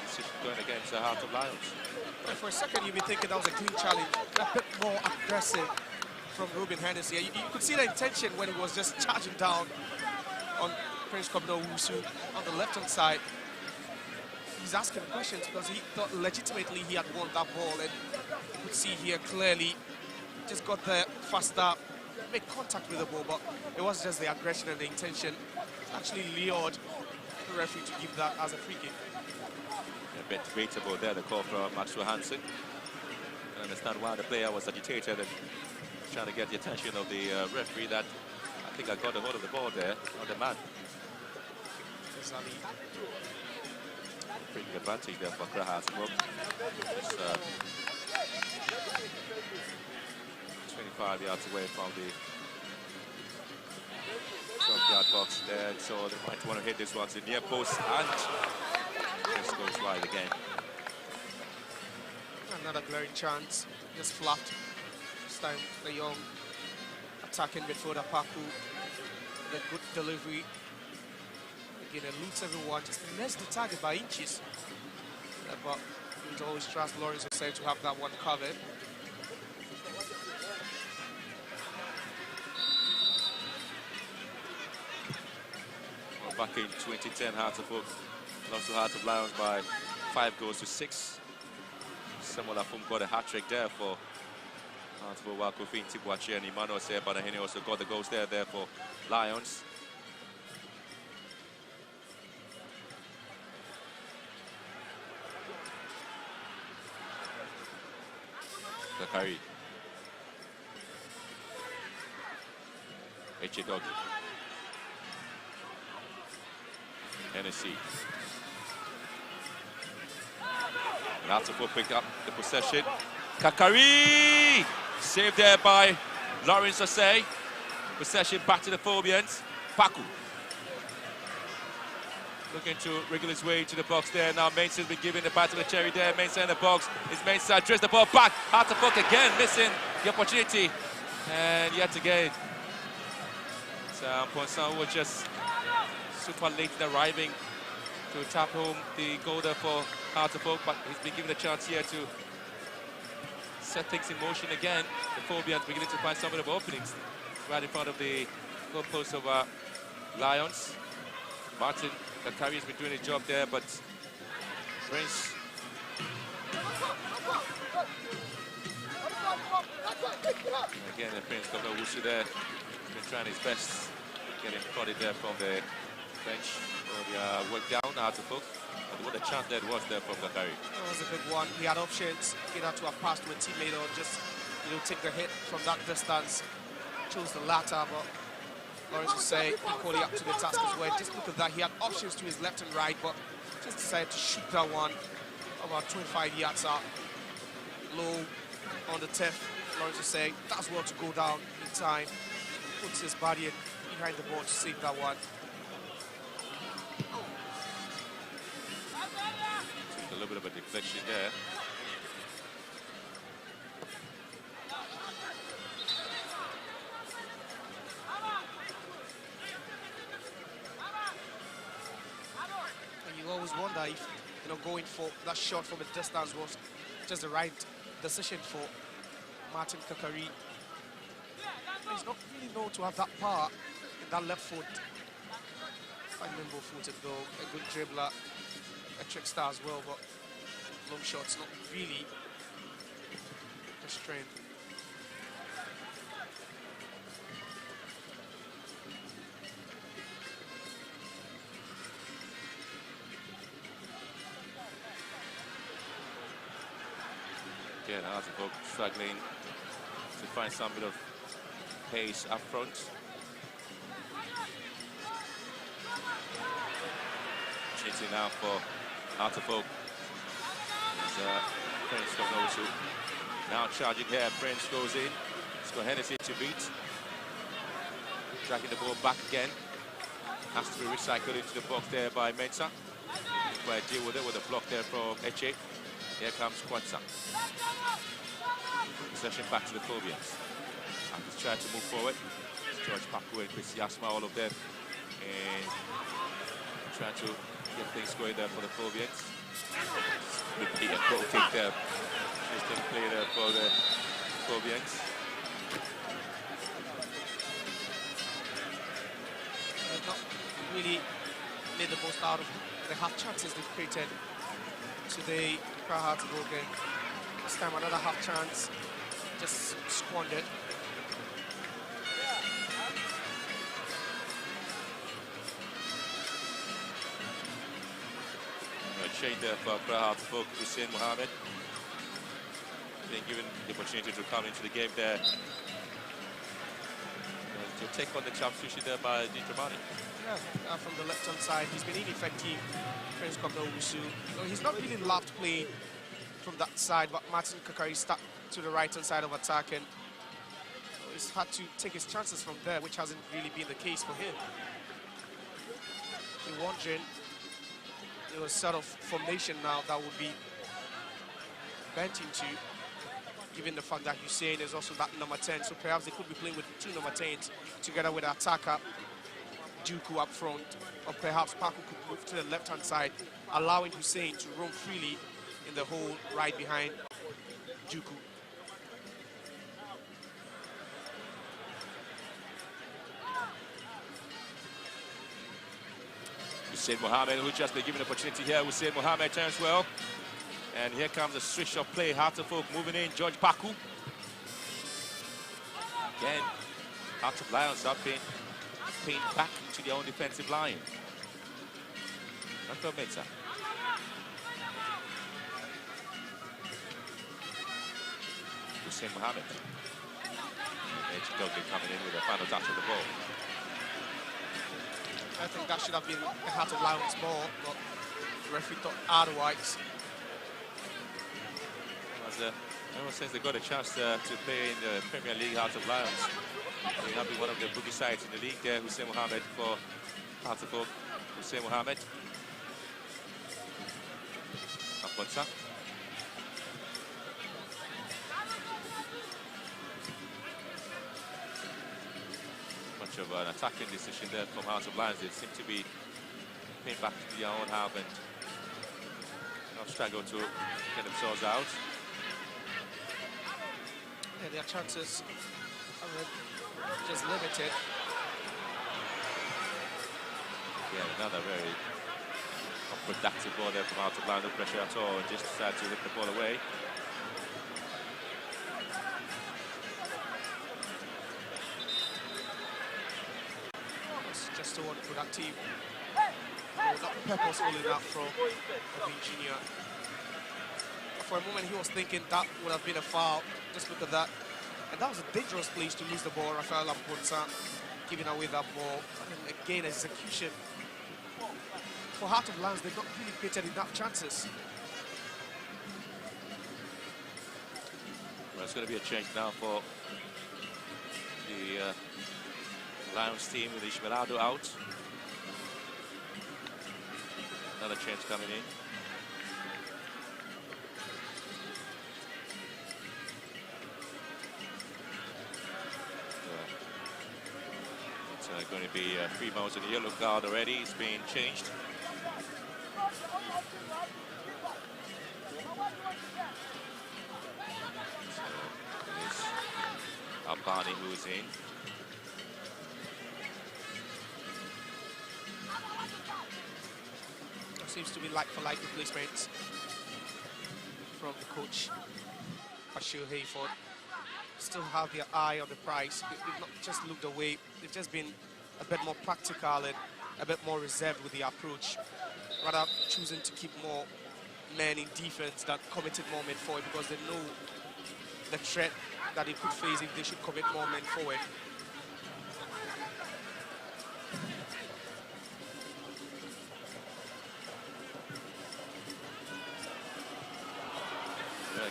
It's just going against the Hearts of Lions. And for a second, you'd be thinking that was a clean challenge, a bit more aggressive from Ruben Hennessy. You could see the intention when he was just charging down on Prince Kobno Wusu on the left-hand side. He's asking questions because he thought legitimately he had won that ball, and You could see here clearly, just got there faster, made contact with the ball, but it was just the aggression and the intention. Actually lured the referee to give that as a free kick. A bit debatable there, the call from Maxwell Hansen. I understand why the player was agitated and trying to get the attention of the referee. That I think I got a hold of the ball there on the man. Bring advantage there for Accra Hearts. 25 yards away from the 12-yard box there, so they might want to hit this one to the near post, and this goes wide again. Another glaring chance, just flapped. This time the young attacking midfielder Paku, the good delivery. Again, eludes everyone, just missed the target by inches. Yeah, but you would always trust Lawrence Osei to have that one covered. Well, back in 2010, Hearts of Oak lost to Hearts of Lions by 5-6. Samuel Afum got a hat-trick there for Hearts of Oak, while Kofi Ntibuachi and Emmanuel Sebanahini also got the goals there for Lions. Kakari. Echidogi. Hennessy. Natafo pick up the possession. Kakari! Saved there by Lawrence Osei. Possession back to the Phobians. Paku. Looking to wriggle his way to the box there. Now Mensah's been giving the bat to the cherry there. Mensah in the box. It's Mensah, drifts the ball back. Hearts of Oak again, missing the opportunity. And yet again, Ponsan was just super late in arriving to tap home the goal there for Hearts of Oak, but he's been given a chance here to set things in motion again. The Phobians beginning to find some of the openings right in front of the goal post of Lions. Martin Kakari has been doing his job there, but Prince again, the Prince Governor Wusu there has been trying his best, getting prodded there from the bench for the work down Hearts of Oak. But what a chance that was there from Kakari. That was a big one. He had options, either to have passed to a teammate or just, take the hit from that distance. Chose the latter, but Lawrence Osei equally up to the task as well. Just look at that. He had options to his left and right, but just decided to shoot that one about 25 yards out. Low on the tip. Lawrence Osei does well to go down in time. Puts his body behind the ball to save that one. A little bit of a deflection there. And you always wonder if going for that shot from a distance was just the right decision for Martin Kakari. He's not really known to have that power in that left foot. Quite nimble-footed though, a good dribbler, a trickster as well, but long shots not really a strength. Again, Hearts of Oak struggling to find some bit of pace up front. Opportunity now for Hearts of Oak. Prince goes now charging here. Prince goes in. It's got Hennessy to beat. Tracking the ball back again. Has to be recycled into the box there by Mensah. Where deal with it with a block there from Eche. Here comes Kwanzaa. Possession back to the Phobians. He's trying to move forward. George Paku and Chris Yasma, all of them, and trying to get things going there for the Phobians. Repeat a goal kick there. Interesting play there for the Phobians. They've not really made the most out of the half chances they've created today. Accra Hearts have broken. This time another half chance, just squandered. Change there for Prahat Folk, Hussein Mohammed. Being given the opportunity to come into the game there. To take on the substitution there by Di Dramani. Yeah, from the left-hand side, he's been ineffective. Prince Kopno Wusu. He's not really loved playing from that side, but Martin Kakari stuck to the right-hand side of attack, and he's had to take his chances from there, which hasn't really been the case for him. You're wondering, a sort of formation now that would be bent into, given the fact that Hussein is also that number 10, so perhaps they could be playing with 2 number 10s together with attacker Duku up front, or perhaps Paku could move to the left-hand side, allowing Hussein to roam freely in the hole right behind Duku. Hussein Mohammed, who just been given an opportunity here. Hussein Mohammed turns well. And here comes a switch of play. Heart of Folk moving in. George Paku. Again, Heart of Lions have been pinned back to their own defensive line. Rafael Mensah. Hussein Mohammed. Edge Dudley coming in with a final touch of the ball. I think that should have been a Heart of Lions ball, but the referee thought otherwise. Ever since they got a chance to play in the Premier League, Heart of Lions, they have been one of the boogie sides in the league there. Hussein Mohammed for Heart of Folk. Hussein Mohammed. Aponsa. Much of an attacking decision there from Heart of Lions. They seem to be paying back to their own half and have struggled to get themselves out. Yeah, their chances are just limited. Yeah, another very unproductive ball there from Heart of Lions. No pressure at all. Just decided to hit the ball away. Just so unproductive. Not purposeful enough from the engineer. For a moment, he was thinking that would have been a foul. Just look at that. And that was a dangerous place to lose the ball. Rafael Aponsa giving away that ball. And again, execution. For Heart of Lions, they've not really created enough chances. Well, it's going to be a change now for the Lions team with Ishmaelado out. Another change coming in. It's going to be 3 miles in the yellow card already. It's being changed. So it is Albani who's in. Seems to be like-for-like replacements from the coach, Bashir Hayford. Still have their eye on the prize. They've not just looked away. They've just been a bit more practical and a bit more reserved with the approach, rather choosing to keep more men in defense than committing more men forward, because they know the threat that they could face if they should commit more men forward.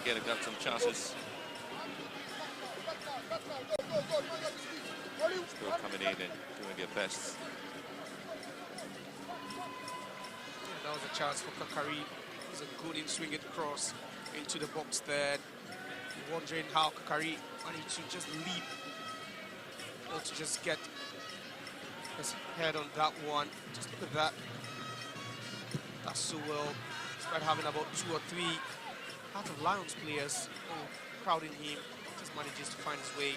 Again, got some chances. Still coming in and doing their best. That was a chance for Kakari. It was a good in-swinging cross into the box there. You're wondering how Kakari managed to just leap, or to just get his head on that one. Just look at that. That's so well. Despite having about 2 or 3 Heart of Lions players crowding him, just manages to find his way.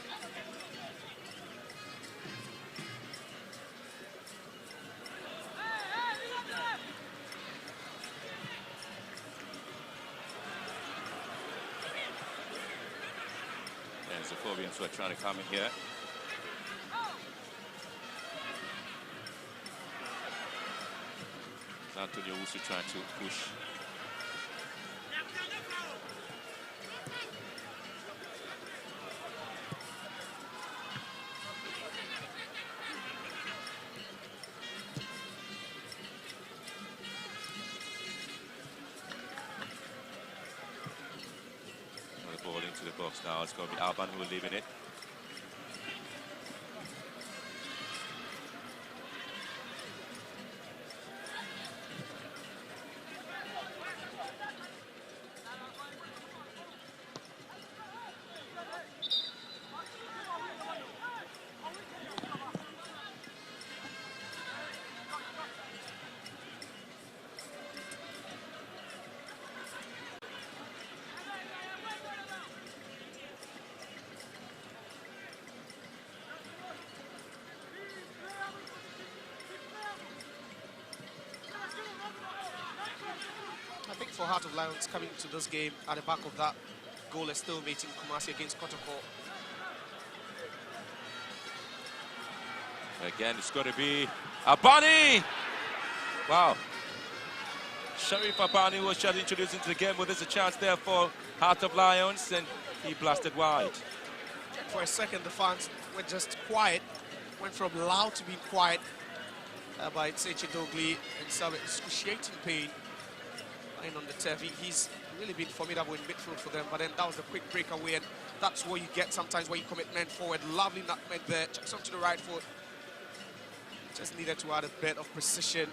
As the Phobians who are trying to come in here. Antonio also trying to push. The ball into the box now. It's going to be Alban who will leave in it. I think for Heart of Lions coming to this game at the back of that goal is still meeting Kumasi against Kotoko. Again, it's going to be Abani! Wow. Sharif Abani was just introduced into the game, but there's a chance there for Heart of Lions, and he blasted wide. For a second, the fans were just quiet, went from loud to being quiet by Tsechi Dogli in some excruciating pain. And on the turf, he's really been formidable in midfield for them, but then that was a quick breakaway, and that's what you get sometimes when you commit men forward. Lovely nutmeg there, chucks on to the right foot. Just needed to add a bit of precision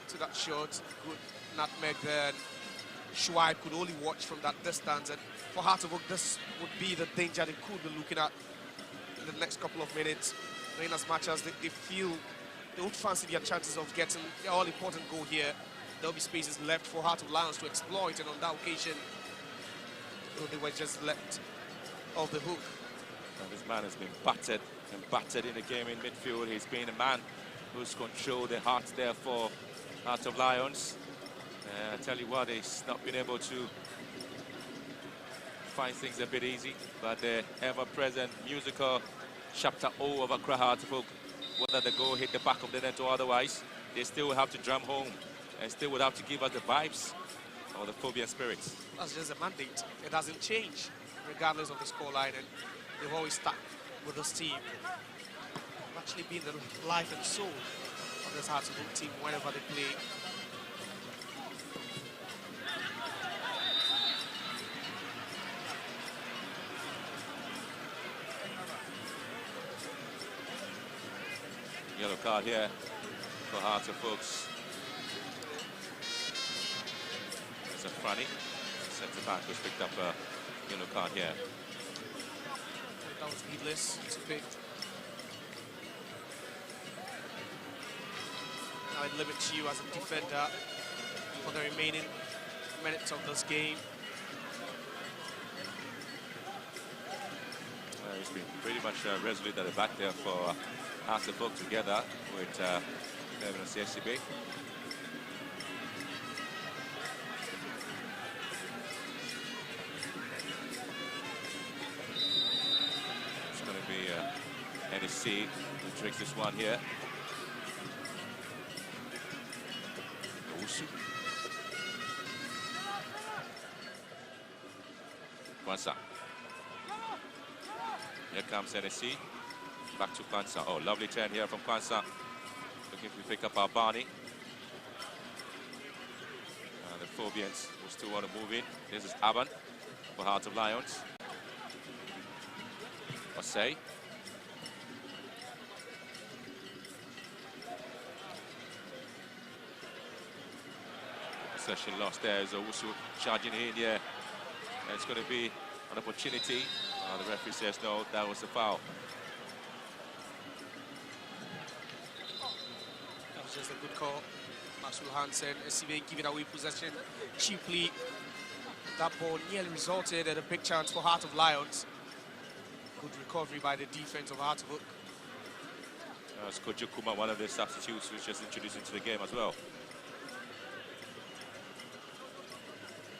to that shot. Good nutmeg there. And Shuaib could only watch from that distance, and for Heart of Oak, this would be the danger they could be looking at in the next couple of minutes. In as much as they feel they would fancy their chances of getting the all-important goal here, there'll be spaces left for Heart of Lions to exploit, and on that occasion, they were just let off the hook. And this man has been battered and battered in the game in midfield. He's been a man who's controlled the heart there for Heart of Lions. I tell you what, he's not been able to find things a bit easy, but the ever-present musical chapter O of Accra Heart of Oak, whether the goal hit the back of the net or otherwise, they still will have to drum home and still would have to give us the vibes of the Phobia spirits. That's just a mandate. It doesn't change regardless of the scoreline, and they've always stuck with this team. They've actually been the life and soul of this Heart of Oak team whenever they play. Yellow card here for Heart of Oaks. It's a Franny. Centre back who's picked up a yellow card here. That was needless to pick. Now it limits you as a defender for the remaining minutes of this game. He's been pretty much resolute at the back there for Heart of Oak together with Kevin and CSCB. It's going to be NSC who takes this one here. Owusu. Kwanzaa. Here comes NSC. Back to Kwanzaa. Oh, lovely turn here from Kwanzaa. Looking to pick up Albani. The Phobians will still want to move in. This is Aban for Heart of Lions. Osei. Possession lost there as Owusu charging in, yeah. And it's going to be an opportunity. The referee says no, that was a foul. That was just a good call. Maxwell Hansen, SCB giving away possession cheaply. That ball nearly resulted in a big chance for Heart of Lions. Good recovery by the defense of Heart of Oak. It's Kojo Kuma, one of the substitutes, who's just introduced into the game as well.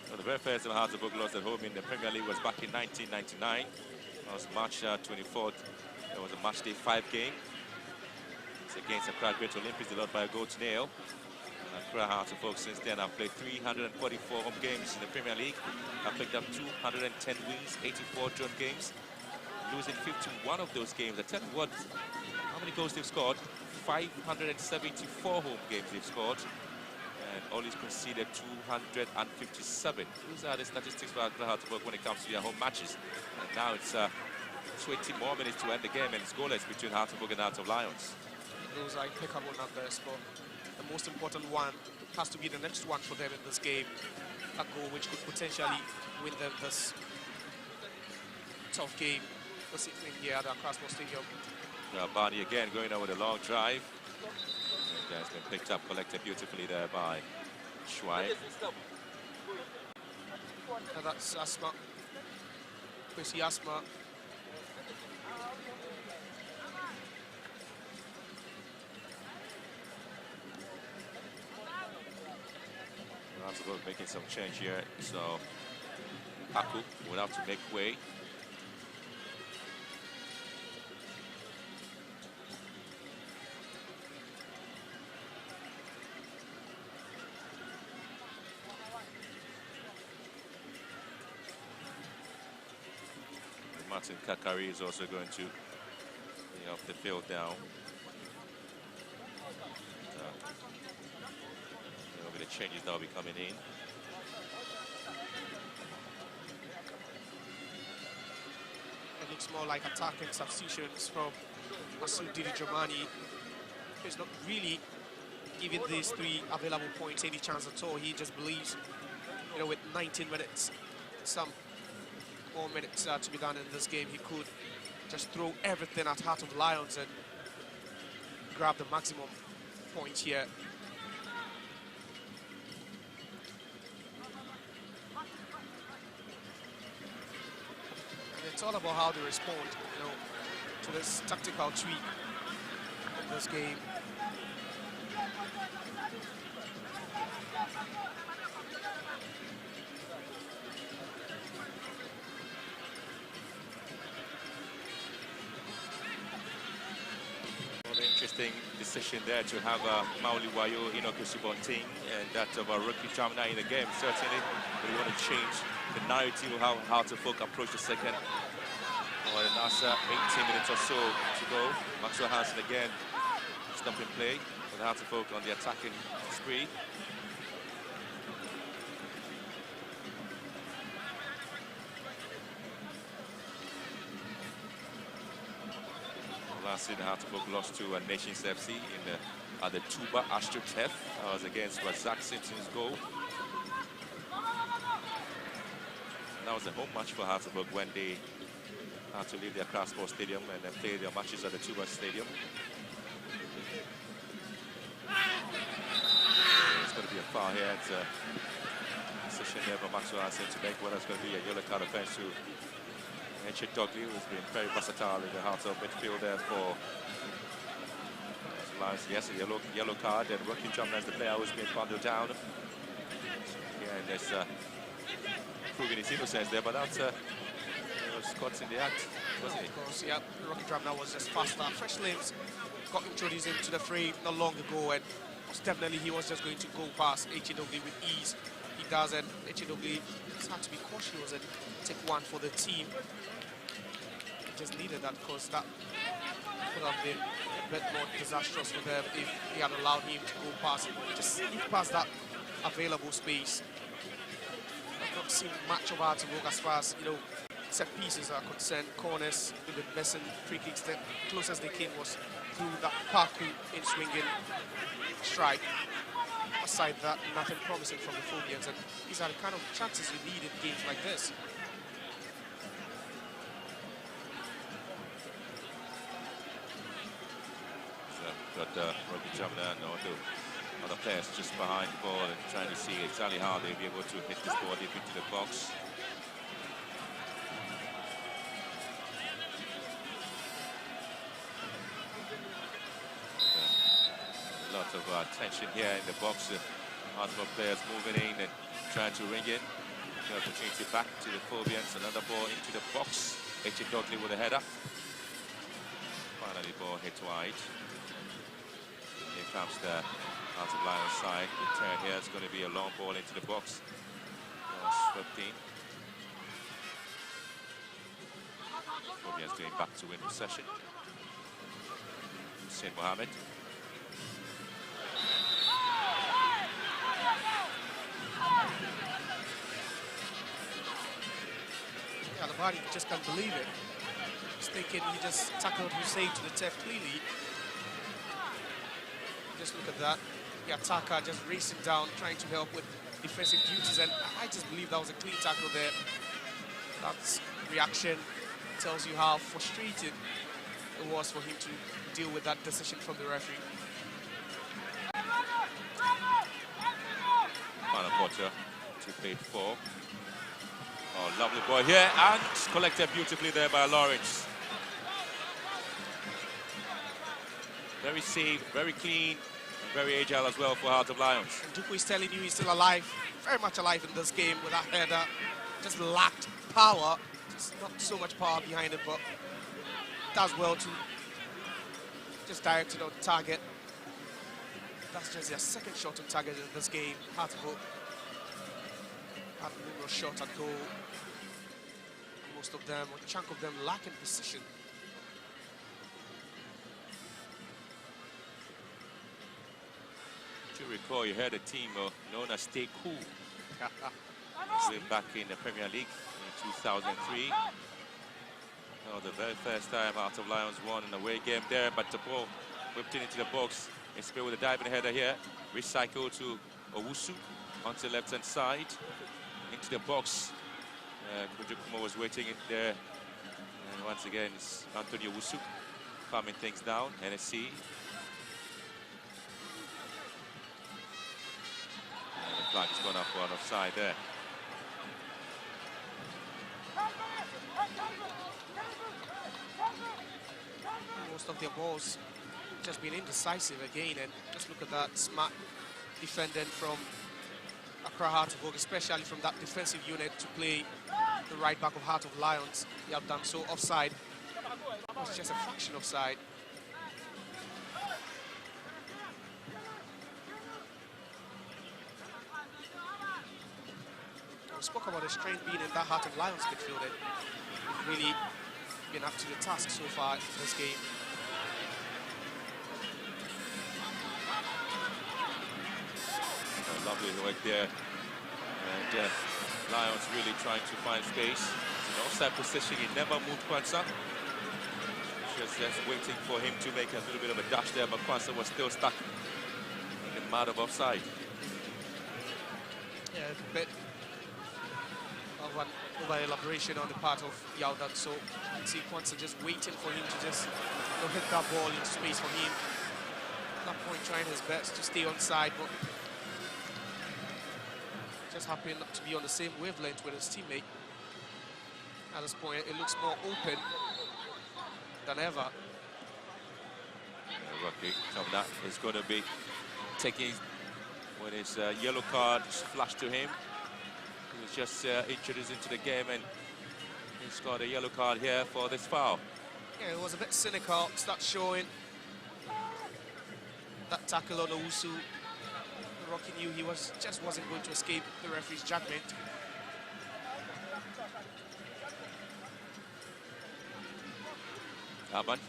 Well, the very first time Heart of Oak lost at home in the Premier League was back in 1999. That was March 24th. There was a match day 5 game. It's against Accra Great Olympics, they lost by a goal to nil. Accra Hearts of Oak since then have played 344 home games in the Premier League. Have picked up 210 wins, 84 drawn games, losing 51 of those games. I tell you what, how many goals they've scored? 574 home games they've scored, and only conceded 257. Those are the statistics for Accra Hearts of Oak when it comes to their home matches. And now it's 20 more minutes to end the game, and it's goalless between Hearts of Oak and Hearts of Lions. Those are impeccable numbers, but the most important one has to be the next one for them in this game. A goal which could potentially win them this tough game this evening here at Accra Sports Stadium. Barney again going over the long drive. And has been picked up, collected beautifully there by Schwein. And that's Asma. Chrissy Asma. About making some change here, so Aku will have to make way. Martin Kakari is also going to be off the field now. The changes that will be coming in. It looks more like attacking substitutions from Masoud Didi Dramani. He's not really giving these 3 available points any chance at all. He just believes, you know, with 19 minutes, some more minutes to be done in this game, he could just throw everything at Heart of Lions and grab the maximum point here. It's all about how they respond, you know, to this tactical tweak in this game. Well, an interesting decision there to have Mauli Wayo, Inoke Subonting, and that of Rookie Chamna in the game. Certainly, we want to change the narrative of how to folk approach the second. Well, in last 18 minutes or so to go. Maxwell Hansen again stopping play with Hearts of Oak on the attacking spree. Last season, Hearts of Oak lost to Nations FC at the Tuba AstroTurf. That was against Razak Simpson's goal. And that was a home match for Hearts of Oak when they had to leave their Accra Sports Stadium and then play their matches at the Tuba Stadium. It's going to be a foul here. It's a decision there by Maxwell Hansen to make what is going to be a yellow card offense to Eche Dogley, who's been very versatile in the Hearts of midfield there for Lions. Yes, a yellow card, and Rocky Chamna as the player who's been bundled down. Yeah, and that's proving his innocence there, but that's Scott's in the act, wasn't he? Of course, yeah. Rocky Chamna was just faster. Fresh limbs got introduced into the fray not long ago, and most definitely he was just going to go past Eche Dogley with ease. He does, and Eche Dogley just had to be cautious and take one for the team. He just needed that, because that could have been a bit more disastrous for them if he had allowed him to go past, just sneak past that available space. I've not seen much of Hearts of Oak as far as, you know, set pieces are concerned. Corners, they've been missing. Free kicks, the closest they came was through that Parku in swinging strike. Aside that, nothing promising from the Phobians, and these are the kind of chances you need in games like this. So got Rocky Chamna and other players just behind the ball and trying to see exactly how they'll be able to hit this ball deep into the box. A lot of tension here in the box. Hardcore players moving in and trying to ring in. The opportunity back to the Phobians. Another ball into the box. Eche Dogley with a header. Finally, ball hit wide. Here comes the out of Lions side. The turn here is going to be a long ball into the box. Swept in. Phobia's going back to win possession. Hussein Mohammed. Yeah, the body just can't believe it. He's thinking he just tackled Hussein to the turf cleanly. Just look at that. The attacker just racing down, trying to help with defensive duties, and I just believe that was a clean tackle there. That reaction tells you how frustrated it was for him to deal with that decision from the referee. Final quarter, 2-4. Oh, lovely ball here, and collected beautifully there by Lawrence. Very safe, very clean, very agile as well for Heart of Lions. And Duku is telling you he's still alive, very much alive in this game with that header. Just lacked power, just not so much power behind it, but does well to just direct it on target. That's just their second shot on target in this game. Heart of Oak had numerous shots at goal. Most of them, or a chunk of them, lacking precision. To recall, you heard a team known as Stay Cool. Way back in the Premier League in 2003. Oh, the very first time Heart of Lions won an away game there, but the ball whipped into the box. It's with a diving header here. Recycled to Owusu onto the left-hand side. Into the box. Kojo Kuma was waiting in there. And once again, it's Antonio Owusu calming things down. NSC. And the flag has gone up for an offside there. Most of their balls just been indecisive again, and just look at that smart defending from Accra Heart of Oak, especially from that defensive unit to play the right back of Heart of Lions. They have done so offside. It's just a fraction offside. We spoke about the strength being in that Heart of Lions midfield, and really been up to the task so far in this game. Lovely work there, and Lions really trying to find space. In offside position, he never moved Kwanzaa. Just waiting for him to make a little bit of a dash there, but Kwanzaa was still stuck in the mud of offside. Yeah, a bit of an over-elaboration on the part of Yao Dan So. You can see Kwanzaa just waiting for him to just hit that ball into space for him. At that point, trying his best to stay on side, but just happened to be on the same wavelength with his teammate. At this point, it looks more open than ever. Rocky Tomna is going to be taking when his yellow card flashed to him. He was just introduced into the game, and he's got a yellow card here for this foul. Yeah, it was a bit cynical. Start showing that tackle on Owusu. Rocky knew he just wasn't going to escape the referee's judgment. Aban.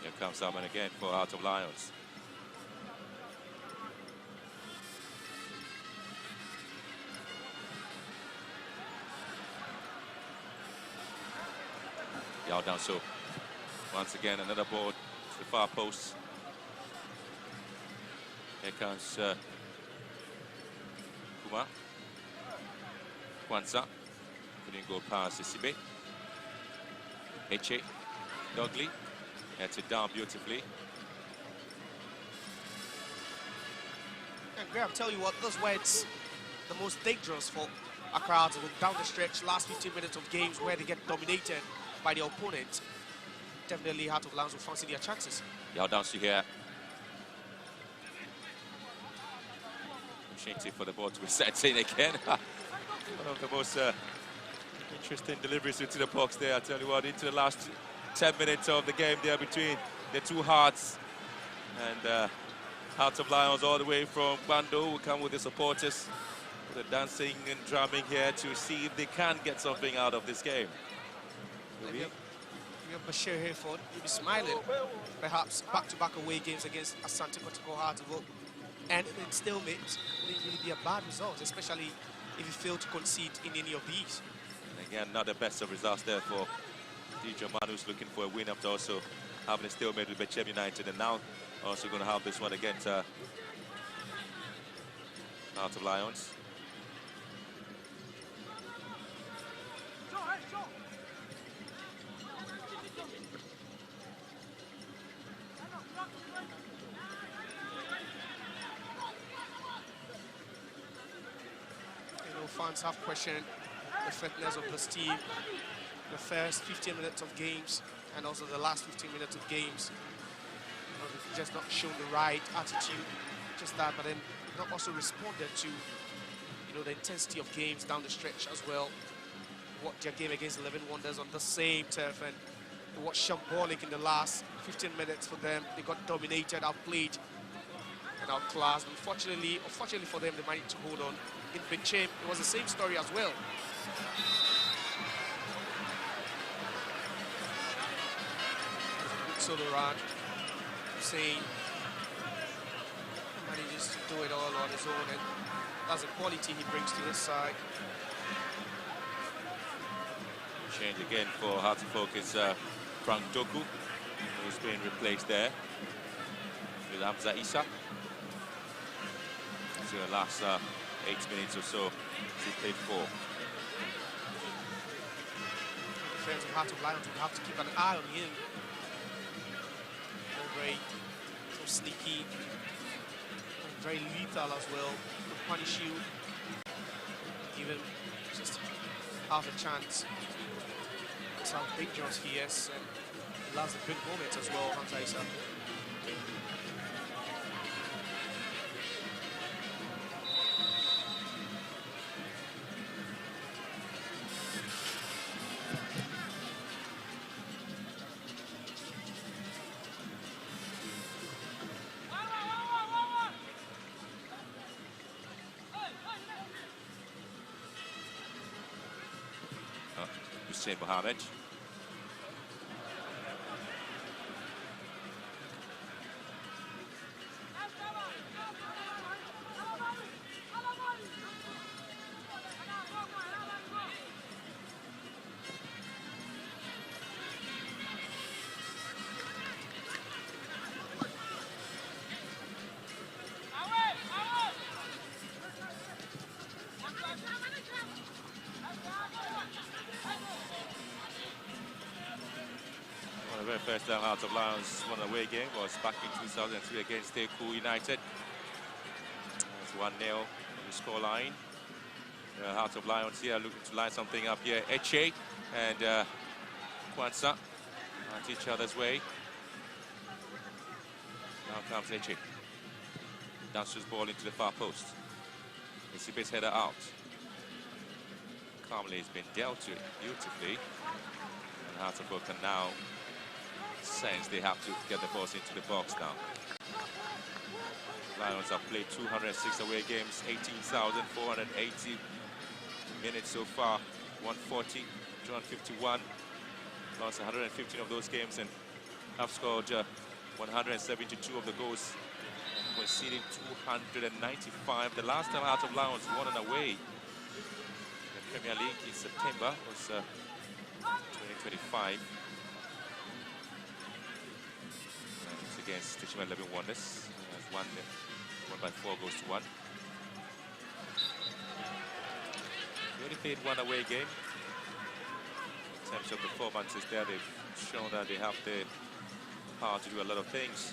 Here comes Aban again for Heart of Lions. Yao Dan So. Once again, another ball to the far post. Here comes Kuma. Kwanzaa. Couldn't go past Isibe. Eche. Dogley. Heads it down beautifully. And Graham, tell you what, those where it's the most dangerous for Accra to look down the stretch, last 15 minutes of games where they get dominated by the opponent. Definitely Heart of Lions will fancy their chances. Yao Dansu here. Opportunity for the ball to be set in again. One of the most interesting deliveries into the box there. I tell you what, into the last 10 minutes of the game there between the two Hearts. And Heart of Lions all the way from Bando will come with the supporters. The dancing and drumming here to see if they can get something out of this game. You have Bashir Hayford, you'll be smiling. Perhaps back-to-back away games against Asante Kotoko Heart of Oak. And in stalemate, wouldn't really be a bad result, especially if you fail to concede in any of these. And again, not the best of results there for DJ Man, who's looking for a win after also having a stalemate with Bechem United, and now also going to have this one against Heart of Lions. Fans have questioned the fitness of this team. The first 15 minutes of games and also the last 15 minutes of games. They've just not shown the right attitude, just that, but then not also responded to the intensity of games down the stretch as well. What their game against 11 Wonders on the same turf, and it was shambolic in the last 15 minutes for them. They got dominated, outplayed, and outclassed. Unfortunately for them, they managed to hold on. In Bechem, it was the same story as well. Solo run, Hussein manages to do it all on his own, and that's the quality he brings to this side. Change again for Heart of Oak is Frank Doku, who's being replaced there with Hamza Issa. So the last 8 minutes or so, he played 4. The defense of Heart of Lions will have to keep an eye on him. Very sneaky, very lethal as well. Could punish you, give him just half a chance. That's how dangerous he is, and he loves the big moments as well, Hamza Issa. Hussein Mohammed. The very first time Heart of Lions won an away game was back in 2003 against Teku United. It's 1-0 on the scoreline. Heart of Lions here looking to line something up here. Eche and Kwanzaa at each other's way. Now comes Eche. Dancer's ball into the far post. Isibe's header out. Calmly has been dealt to it beautifully. And Heart of Oak can now sense they have to get the balls into the box now. Lions have played 206 away games, 18,480 minutes so far, 140, 251. Lost 115 of those games and have scored 172 of the goals, conceding 295. The last time Heart of Lions won an away in the Premier League in September was 2025. Against Teaching 11 Wonders, won by 4 goals to 1. They only played one away game. In terms of performances there, they've shown that they have the power to do a lot of things.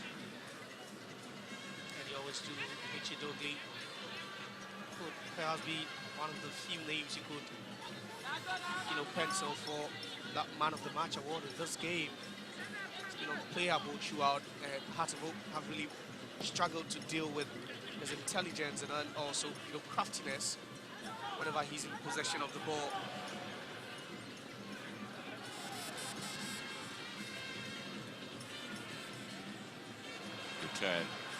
And you always do Michi Dogli. could perhaps be one of the few names you could, pencil for that man of the match award in this game. Playable throughout. Hearts of Oak have really struggled to deal with his intelligence and then also craftiness whenever he's in possession of the ball.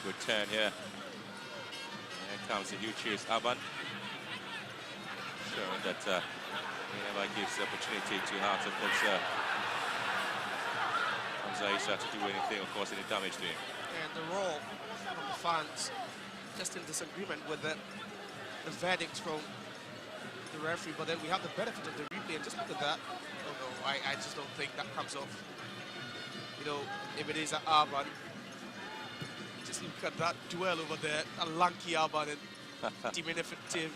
Good turn here. Here comes the huge chase, Aban. Showing that he never gives the opportunity to Hearts of Oak Hamza Issa to do anything, of course, any damage to him. And the roar from the fans, just in disagreement with the verdict from the referee, but then we have the benefit of the replay, and just look at that. Oh no, I just don't think that comes off. If it is an Aban, just look at that duel over there, a lanky Aban and diminutive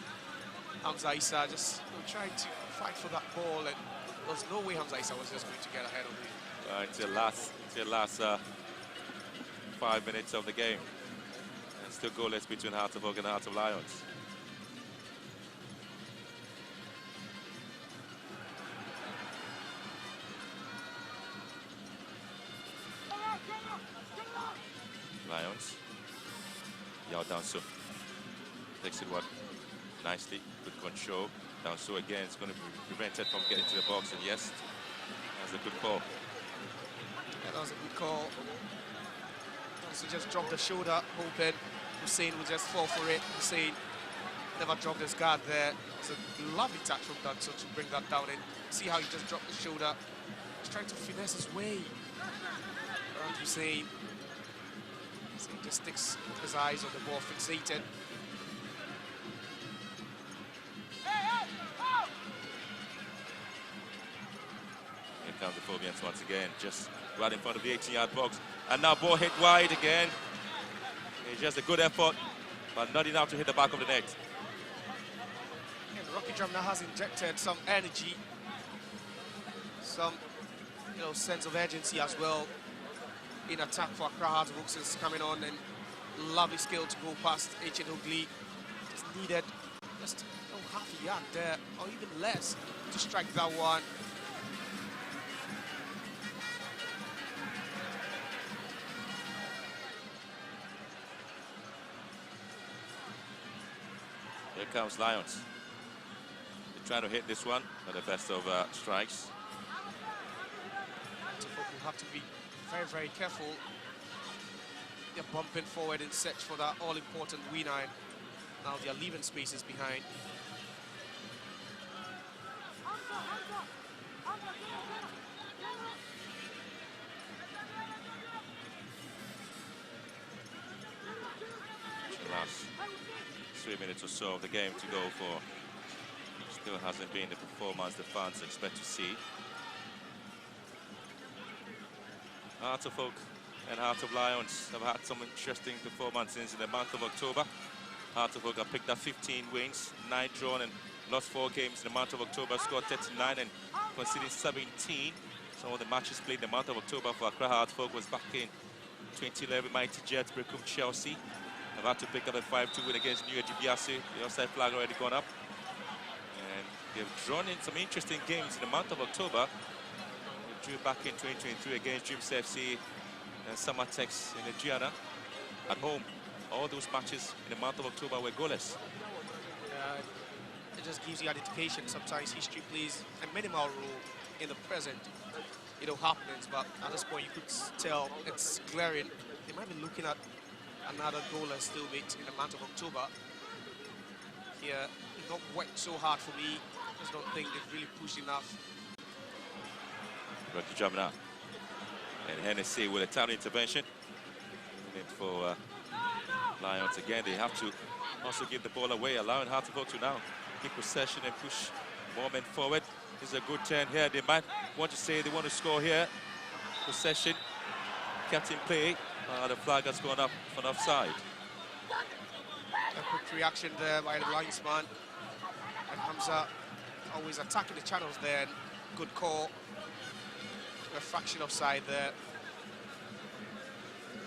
Hamza Issa just trying to fight for that ball, and there was no way Hamza Issa was just going to get ahead of him. Until last 5 minutes of the game. And still goalless between Hearts of Oak and Hearts of Lions. Lions. Yao Danso takes it nicely, good control. Danso again is going to be prevented from getting to the box, and yes, that's a good call. Yeah, that was a good call. Also just dropped the shoulder, hoping Hussein would just fall for it. Hussein never dropped his guard there. It's a lovely touch from Danso to bring that down and see how he just dropped the shoulder. He's trying to finesse his way around Hussein. So he just sticks his eyes on the ball, fixated. Here comes the Phobians once again, just right in front of the 18-yard box. And now ball hit wide again. It's just a good effort, but not enough to hit the back of the net. And Rocky Drum now has injected some energy, some sense of urgency as well in attack for Accra Hearts of Oak is coming on, and lovely skill to go past H.N. Oakley. Just needed just half a yard there, or even less, to strike that one. Here comes Lions. They're trying to hit this one at the best of strikes. We'll have to be very, very careful. They're bumping forward in search for that all-important W9. Now they're leaving spaces behind. The last 3 minutes or so of the game to go for. Still hasn't been the performance the fans expect to see. Hearts of Oak and Hearts of Lions have had some interesting performances in the month of October. Hearts of Oak have picked up 15 wins, 9 drawn and lost 4 games in the month of October, scored 39 and conceded 17. Some of the matches played in the month of October for Accra Hearts of Oak was back in 2011, Mighty Jets, Brecum Chelsea. Have had to pick up a 5-2 win against New Edibiase. The offside flag already gone up. And they've drawn in some interesting games in the month of October. They drew back in 2023 against Dreams FC and Samatex in Nigeria at home. All those matches in the month of October were goalless. It just gives you an indication. Sometimes history plays a minimal role in the present, happenings. But at this point, you could tell it's glaring. They might be looking at another goalless stalemate in the month of October. Here, it's not worked so hard for me. I just don't think they've really pushed enough. Rocky Drum now. And Hennessy with a time intervention. For Lions again, they have to also give the ball away, allowing Hearts of Oak to now keep possession and push more men forward. This is a good turn here. They might want to say they want to score here. Possession kept in play. The flag has gone up for an offside. A quick reaction there by the linesman. And Hamza always attacking the channels there. And good call. A fraction offside there.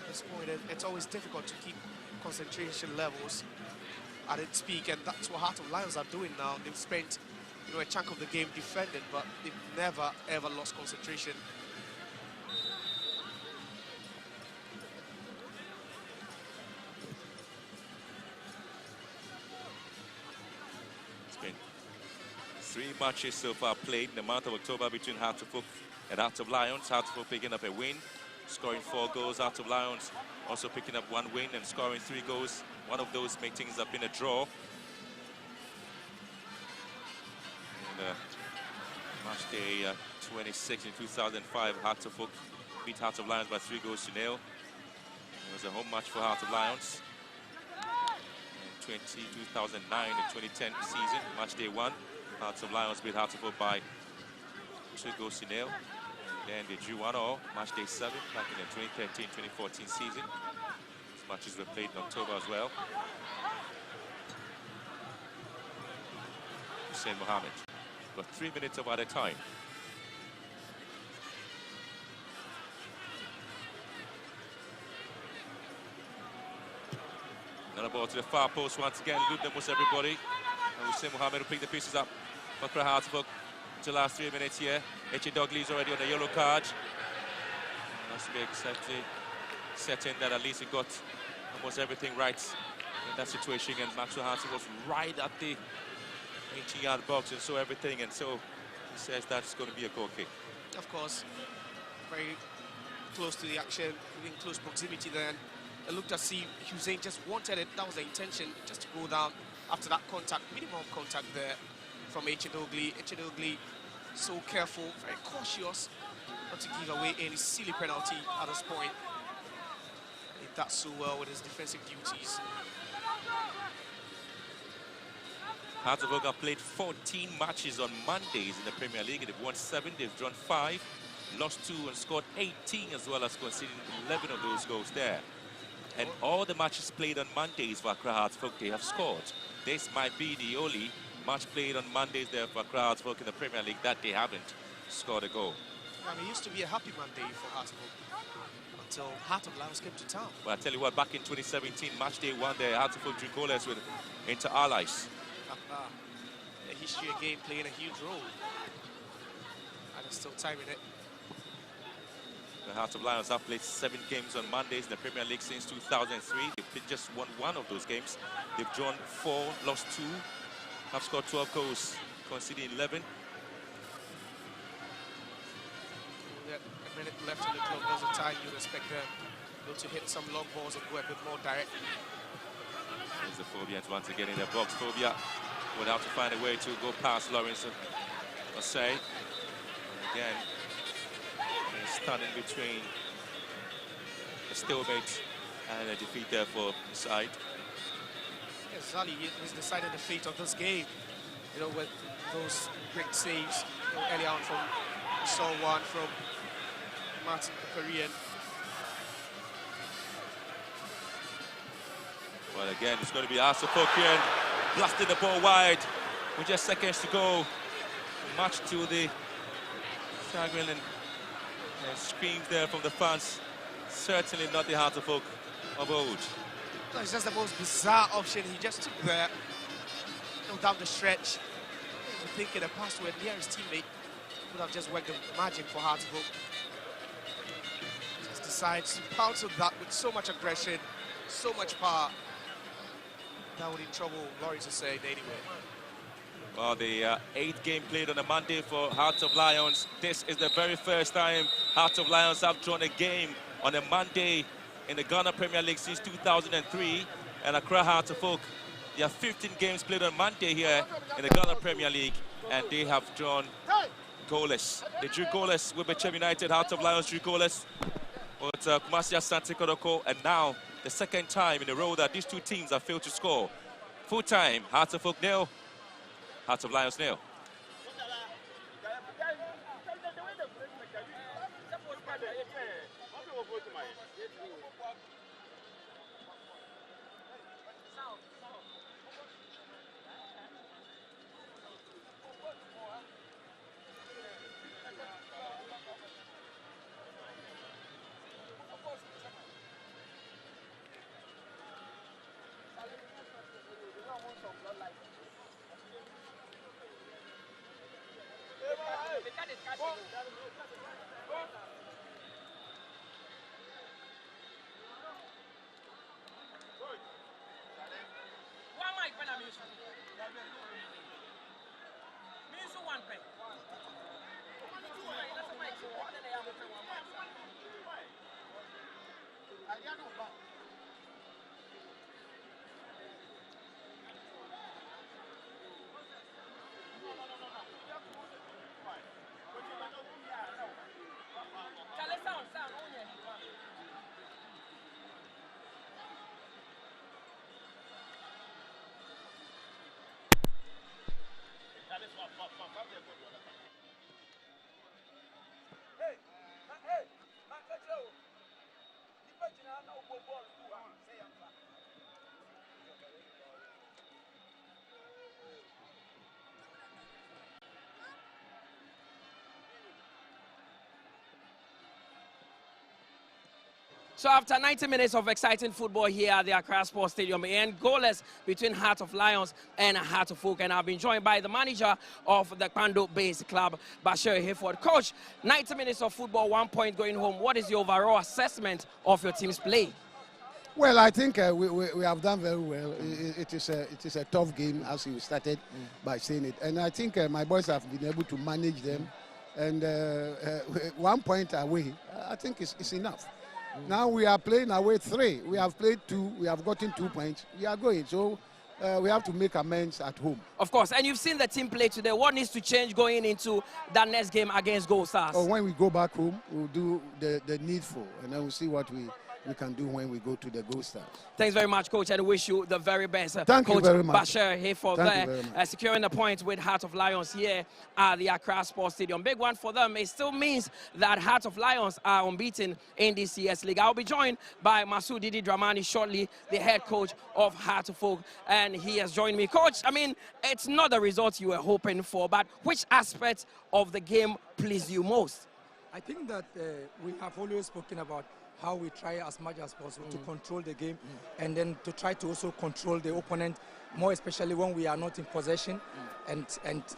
At this point, it's always difficult to keep concentration levels at its peak, and that's what Heart of Lions are doing now. They've spent, you know, a chunk of the game defending, but they've never ever lost concentration. It's been 3 matches so far played in the month of October between Heart of Oak and Heart of Lions. Heart of Oak picking up a win, scoring 4 goals. Heart of Lions also picking up 1 win and scoring 3 goals. One of those meetings have been a draw. And, match day 26 in 2005, Heart of Oak beat Heart of Lions by 3 goals to 0. It was a home match for Heart of Lions. In 2009 and 2010 season, match day 1, Heart of Lions beat Heart of Oak by 2 goals to 0. Then they drew 1-1, match day 7, back in the 2013-2014 season. These matches were played in October as well. Hussein Mohammed got 3 minutes of added time. Another ball to the far post once again, looped almost everybody. And Hussein Mohammed will pick the pieces up for Accra Hearts of Oak to the last 3 minutes here. Eche Dogley is already on the yellow card. Has to be accepted, certain that at least he got almost everything right in that situation. And Maxwell Hansen was right at the 18-yard box and saw everything. And so he says that's going to be a goal kick. Of course, very close to the action, within close proximity then. It looked as if Hussein just wanted it. That was the intention, just to go down after that contact, minimum contact there from Eche Dogley. Eche Dogley, so careful, very cautious not to give away any silly penalty at this point. He did that so well with his defensive duties. Hearts of Oak have played 14 matches on Mondays in the Premier League. They've won 7, they've drawn 5, lost 2 and scored 18, as well as conceding 11 of those goals there. And all the matches played on Mondays for Accra Hearts of Oak, they have scored. This might be the only match played on Mondays there for Accra Hearts of Oak in the Premier League that they haven't scored a goal. I mean, it used to be a happy Monday for Heart of Oak until Heart of Lions came to town. But I tell you what, back in 2017, match day 1 there, Hearts of Oak drew goalless with Inter Allies. The history again playing a huge role. And there's still time in it. The Hearts of Lions have played 7 games on Mondays in the Premier League since 2003. They've just won 1 of those games. They've drawn 4, lost 2, have scored 12 goals, conceding 11. A minute left in the clock, there's a time you'd expect them to hit some long balls and go a bit more direct. There's the Phobians once again in the box. Phobia would have to find a way to go past Lawrence Osei. Again, standing between a stalemate and a defeat there for the side. Yes, Zali has decided the fate of this game. You know, with those great saves, you know, early on from saw one from Martin Korean. Well, again, it's going to be Hearts of Oak here, blasting the ball wide with just seconds to go. Much to the chagrin and screams there from the fans. Certainly not the Hearts of Oak of old. No, it's just the most bizarre option he just took there. You know, down the stretch. I think in the past where near his teammate would have just worked the magic for Hearts of Oak. Just decides to pounce on that with so much aggression, so much power. That would in trouble Lawrence Osei anyway. Well, the 8th game played on a Monday for Hearts of Lions. This is the very first time Hearts of Lions have drawn a game on a Monday in the Ghana Premier League since 2003. And Accra Hearts of Oak, there are 15 games played on Monday here in the Ghana Premier League, and they have drawn goalless. They drew goalless with Bechem United. Hearts of Lions drew goalless with Kumasi Asante Kotoko, and now the second time in a row that these two teams have failed to score. Full time, Hearts of Oak 0, Hearts of Lions 0. So after 90 minutes of exciting football here at the Accra Sports Stadium, and goalless between Heart of Lions and Heart of Oak, and I've been joined by the manager of the Kpando-based club, Bashir Hayford. Coach, 90 minutes of football, 1 point going home. What is your overall assessment of your team's play? Well, I think we have done very well. It is a tough game, as you started by saying it. And I think my boys have been able to manage them. And 1 point away, I think it's enough. Now we are playing away 3. We have played 2. We have gotten 2 points. We are going. So we have to make amends at home. Of course. And you've seen the team play today. What needs to change going into that next game against Gold Stars? Oh, when we go back home, we'll do the needful. And then we'll see what we can do when we go to the Gold Stars. Thanks very much, Coach, and wish you the very best. Thank Coach you very much. Bashir Hayford there, securing the point with Heart of Lions here at the Accra Sports Stadium. Big one for them. It still means that Heart of Lions are unbeaten in the CS League. I'll be joined by Masoud Didi Dramani shortly, the head coach of Heart of Oak, and he has joined me. Coach, I mean, it's not the result you were hoping for, but which aspect of the game pleased you most? I think that we have always spoken about how we try as much as possible to control the game and then to try to also control the opponent, more especially when we are not in possession. And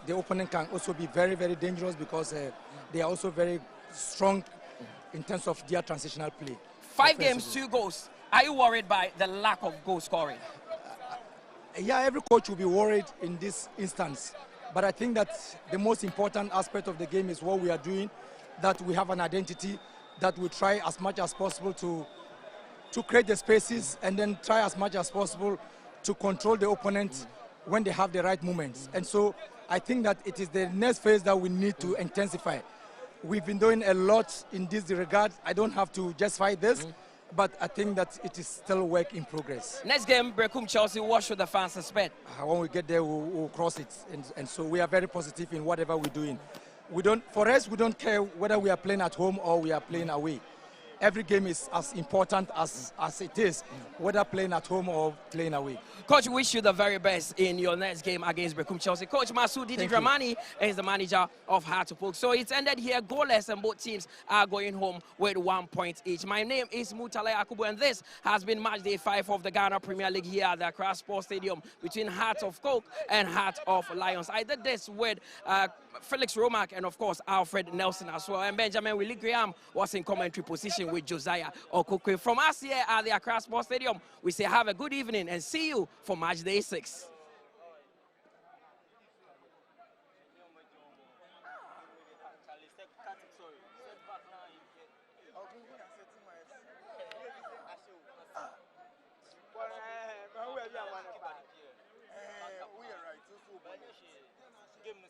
the opponent can also be very, very dangerous because they are also very strong in terms of their transitional play. 5 games, 2 goals. Are you worried by the lack of goal scoring? Yeah, every coach will be worried in this instance. But I think that the most important aspect of the game is what we are doing, that we have an identity, that we try as much as possible to create the spaces and then try as much as possible to control the opponent when they have the right moments. And so I think that it is the next phase that we need to intensify. We've been doing a lot in this regard. I don't have to justify this, but I think that it is still work in progress. Next game, Brecum Chelsea, what should the fans expect? When we get there, we'll cross it. And so we are very positive in whatever we're doing. For us, we don't care whether we are playing at home or we are playing away. Every game is as important as it is, whether playing at home or playing away. Coach, wish you the very best in your next game against Brecum Chelsea. Coach Masoud Didi Dramani is the manager of Heart of Oak. So it's ended here goalless and both teams are going home with 1 point each. My name is Mutala Yakubu and this has been match day 5 of the Ghana Premier League here at the Accra Sports Stadium between Heart of Oak and Heart of Lions. I did this with Felix Romack and of course Alfred Nelson as well. And Benjamin Willie Graham was in commentary position with Josiah Okokwe. From us here at the Accra Sports Stadium, we say have a good evening and see you for match day 6. Game